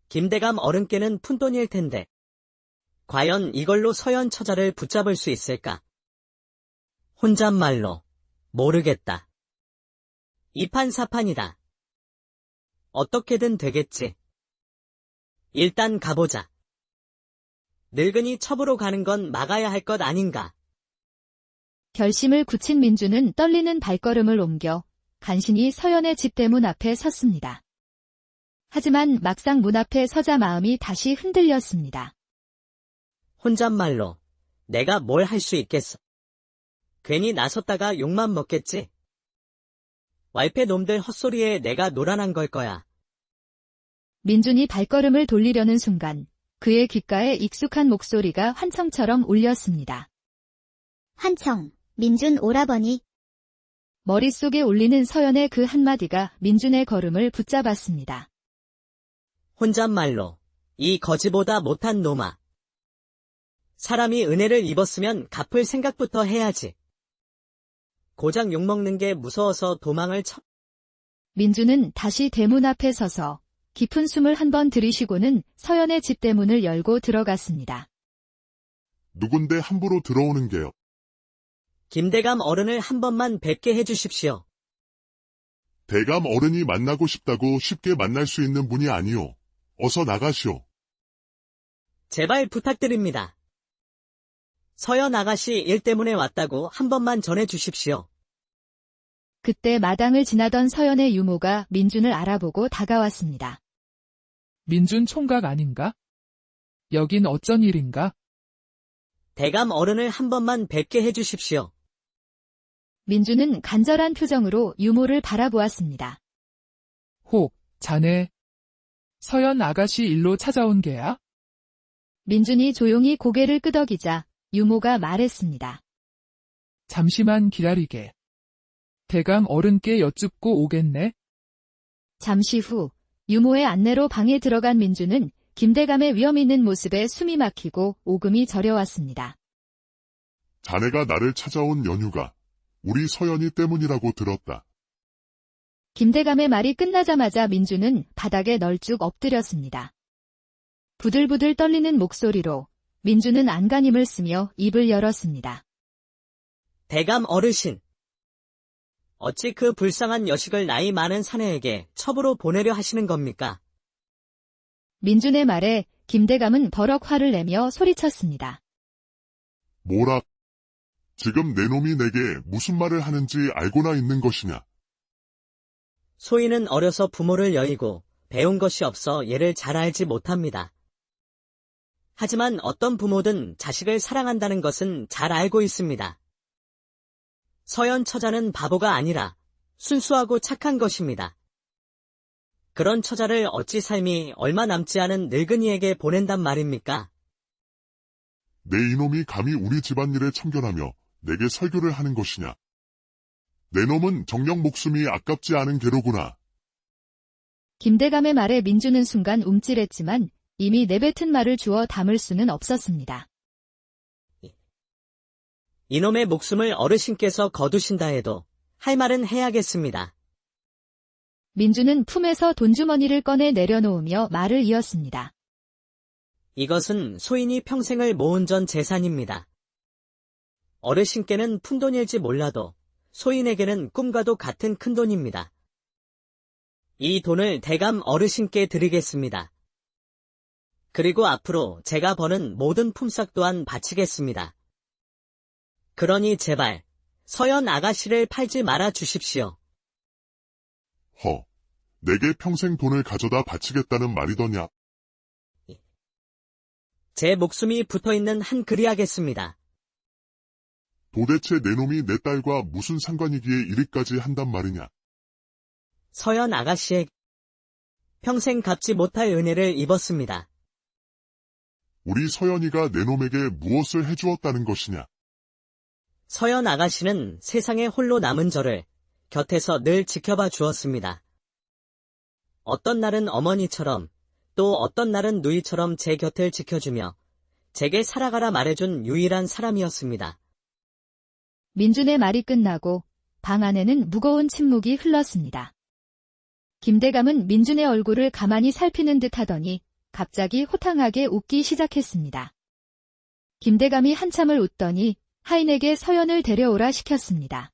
김대감 어른께는 푼돈일 텐데 과연 이걸로 서연 처자를 붙잡을 수 있을까? 혼잣말로 모르겠다. 이판사판이다. 어떻게든 되겠지. 일단 가보자. 늙은이 첩으로 가는 건 막아야 할 것 아닌가. 결심을 굳힌 민주는 떨리는 발걸음을 옮겨 간신히 서연의 집 대문 앞에 섰습니다. 하지만 막상 문 앞에 서자 마음이 다시 흔들렸습니다. 혼잣말로 내가 뭘 할 수 있겠어. 괜히 나섰다가 욕만 먹겠지. 왈패 놈들 헛소리에 내가 노란한 걸 거야. 민준이 발걸음을 돌리려는 순간 그의 귓가에 익숙한 목소리가 환청처럼 울렸습니다. 한청, 민준 오라버니. 머릿속에 울리는 서연의 그 한마디가 민준의 걸음을 붙잡았습니다. 혼잣말로 이 거지보다 못한 놈아. 사람이 은혜를 입었으면 갚을 생각부터 해야지. 고작 욕먹는 게 무서워서 도망을 쳐. 민주는 다시 대문 앞에 서서 깊은 숨을 한 번 들이쉬고는 서연의 집 대문을 열고 들어갔습니다. 누군데 함부로 들어오는 게요. 김대감 어른을 한 번만 뵙게 해주십시오. 대감 어른이 만나고 싶다고 쉽게 만날 수 있는 분이 아니오. 어서 나가시오. 제발 부탁드립니다. 서연 아가씨 일 때문에 왔다고 한 번만 전해주십시오. 그때 마당을 지나던 서연의 유모가 민준을 알아보고 다가왔습니다. 민준 총각 아닌가? 여긴 어쩐 일인가? 대감 어른을 한 번만 뵙게 해주십시오. 민준은 간절한 표정으로 유모를 바라보았습니다. 혹, 자네. 서연 아가씨 일로 찾아온 게야? 민준이 조용히 고개를 끄덕이자 유모가 말했습니다. 잠시만 기다리게. 대감 어른께 여쭙고 오겠네. 잠시 후 유모의 안내로 방에 들어간 민준은 김대감의 위험 있는 모습에 숨이 막히고 오금이 저려왔습니다. 자네가 나를 찾아온 연유가 우리 서연이 때문이라고 들었다. 김대감의 말이 끝나자마자 민준은 바닥에 널쭉 엎드렸습니다. 부들부들 떨리는 목소리로 민준은 안간힘을 쓰며 입을 열었습니다. 대감 어르신. 어찌 그 불쌍한 여식을 나이 많은 사내에게 첩으로 보내려 하시는 겁니까? 민준의 말에 김대감은 버럭 화를 내며 소리쳤습니다. 뭐라? 지금 내 놈이 내게 무슨 말을 하는지 알고나 있는 것이냐? 소인은 어려서 부모를 여의고 배운 것이 없어 얘를 잘 알지 못합니다. 하지만 어떤 부모든 자식을 사랑한다는 것은 잘 알고 있습니다. 서연 처자는 바보가 아니라 순수하고 착한 것입니다. 그런 처자를 어찌 삶이 얼마 남지 않은 늙은이에게 보낸단 말입니까? 내 이놈이 감히 우리 집안일에 참견하며 내게 설교를 하는 것이냐? 내 놈은 정녕 목숨이 아깝지 않은 개로구나. 김대감의 말에 민준은 순간 움찔했지만 이미 내뱉은 말을 주워 담을 수는 없었습니다. 이놈의 목숨을 어르신께서 거두신다 해도 할 말은 해야겠습니다. 민준은 품에서 돈주머니를 꺼내 내려놓으며 말을 이었습니다. 이것은 소인이 평생을 모은 전 재산입니다. 어르신께는 푼돈일지 몰라도 소인에게는 꿈과도 같은 큰돈입니다. 이 돈을 대감 어르신께 드리겠습니다. 그리고 앞으로 제가 버는 모든 품삯 또한 바치겠습니다. 그러니 제발 서연 아가씨를 팔지 말아 주십시오. 허, 내게 평생 돈을 가져다 바치겠다는 말이더냐? 제 목숨이 붙어있는 한 글이야겠습니다. 도대체 내 놈이 내 딸과 무슨 상관이기에 이리까지 한단 말이냐? 서연 아가씨의 평생 갚지 못할 은혜를 입었습니다. 우리 서연이가 내 놈에게 무엇을 해주었다는 것이냐? 서연 아가씨는 세상에 홀로 남은 저를 곁에서 늘 지켜봐 주었습니다. 어떤 날은 어머니처럼 또 어떤 날은 누이처럼 제 곁을 지켜주며 제게 살아가라 말해준 유일한 사람이었습니다. 민준의 말이 끝나고 방 안에는 무거운 침묵이 흘렀습니다. 김대감은 민준의 얼굴을 가만히 살피는 듯 하더니 갑자기 호탕하게 웃기 시작했습니다. 김대감이 한참을 웃더니 하인에게 서연을 데려오라 시켰습니다.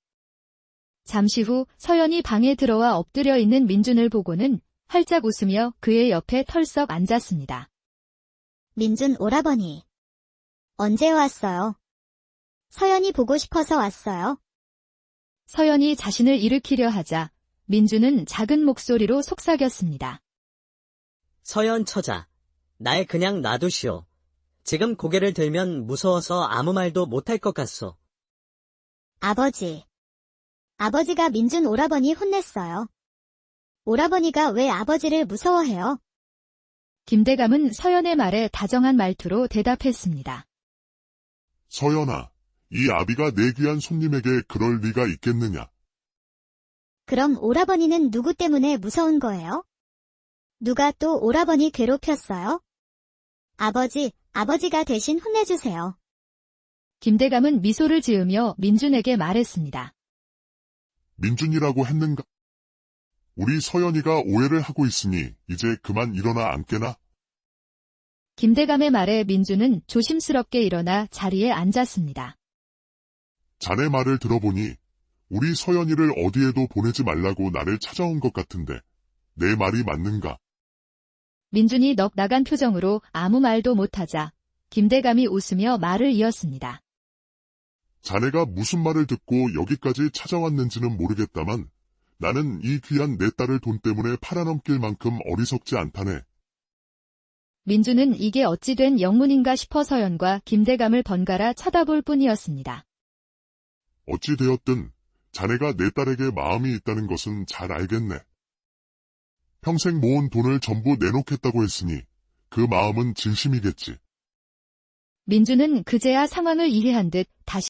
잠시 후 서연이 방에 들어와 엎드려 있는 민준을 보고는 활짝 웃으며 그의 옆에 털썩 앉았습니다. 민준 오라버니. 언제 왔어요? 서연이 보고 싶어서 왔어요. 서연이 자신을 일으키려 하자 민준은 작은 목소리로 속삭였습니다. 서연 처자, 날 그냥 놔두시오. 지금 고개를 들면 무서워서 아무 말도 못할 것 같소. 아버지. 아버지가 민준 오라버니 혼냈어요. 오라버니가 왜 아버지를 무서워해요? 김대감은 서연의 말에 다정한 말투로 대답했습니다. 서연아, 이 아비가 내 귀한 손님에게 그럴 리가 있겠느냐? 그럼 오라버니는 누구 때문에 무서운 거예요? 누가 또 오라버니 괴롭혔어요? 아버지가 대신 혼내주세요. 김대감은 미소를 지으며 민준에게 말했습니다. 민준이라고 했는가? 우리 서연이가 오해를 하고 있으니 이제 그만 일어나 앉게나? 김대감의 말에 민준은 조심스럽게 일어나 자리에 앉았습니다. 자네 말을 들어보니 우리 서연이를 어디에도 보내지 말라고 나를 찾아온 것 같은데 내 말이 맞는가? 민준이 넋 나간 표정으로 아무 말도 못하자 김대감이 웃으며 말을 이었습니다. 자네가 무슨 말을 듣고 여기까지 찾아왔는지는 모르겠다만 나는 이 귀한 내 딸을 돈 때문에 팔아넘길 만큼 어리석지 않다네. 민준은 이게 어찌 된 영문인가 싶어 서연과 김대감을 번갈아 쳐다볼 뿐이었습니다. 어찌 되었든 자네가 내 딸에게 마음이 있다는 것은 잘 알겠네. 평생 모은 돈을 전부 내놓겠다고 했으니 그 마음은 진심이겠지. 민주는 그제야 상황을 이해한 듯 다시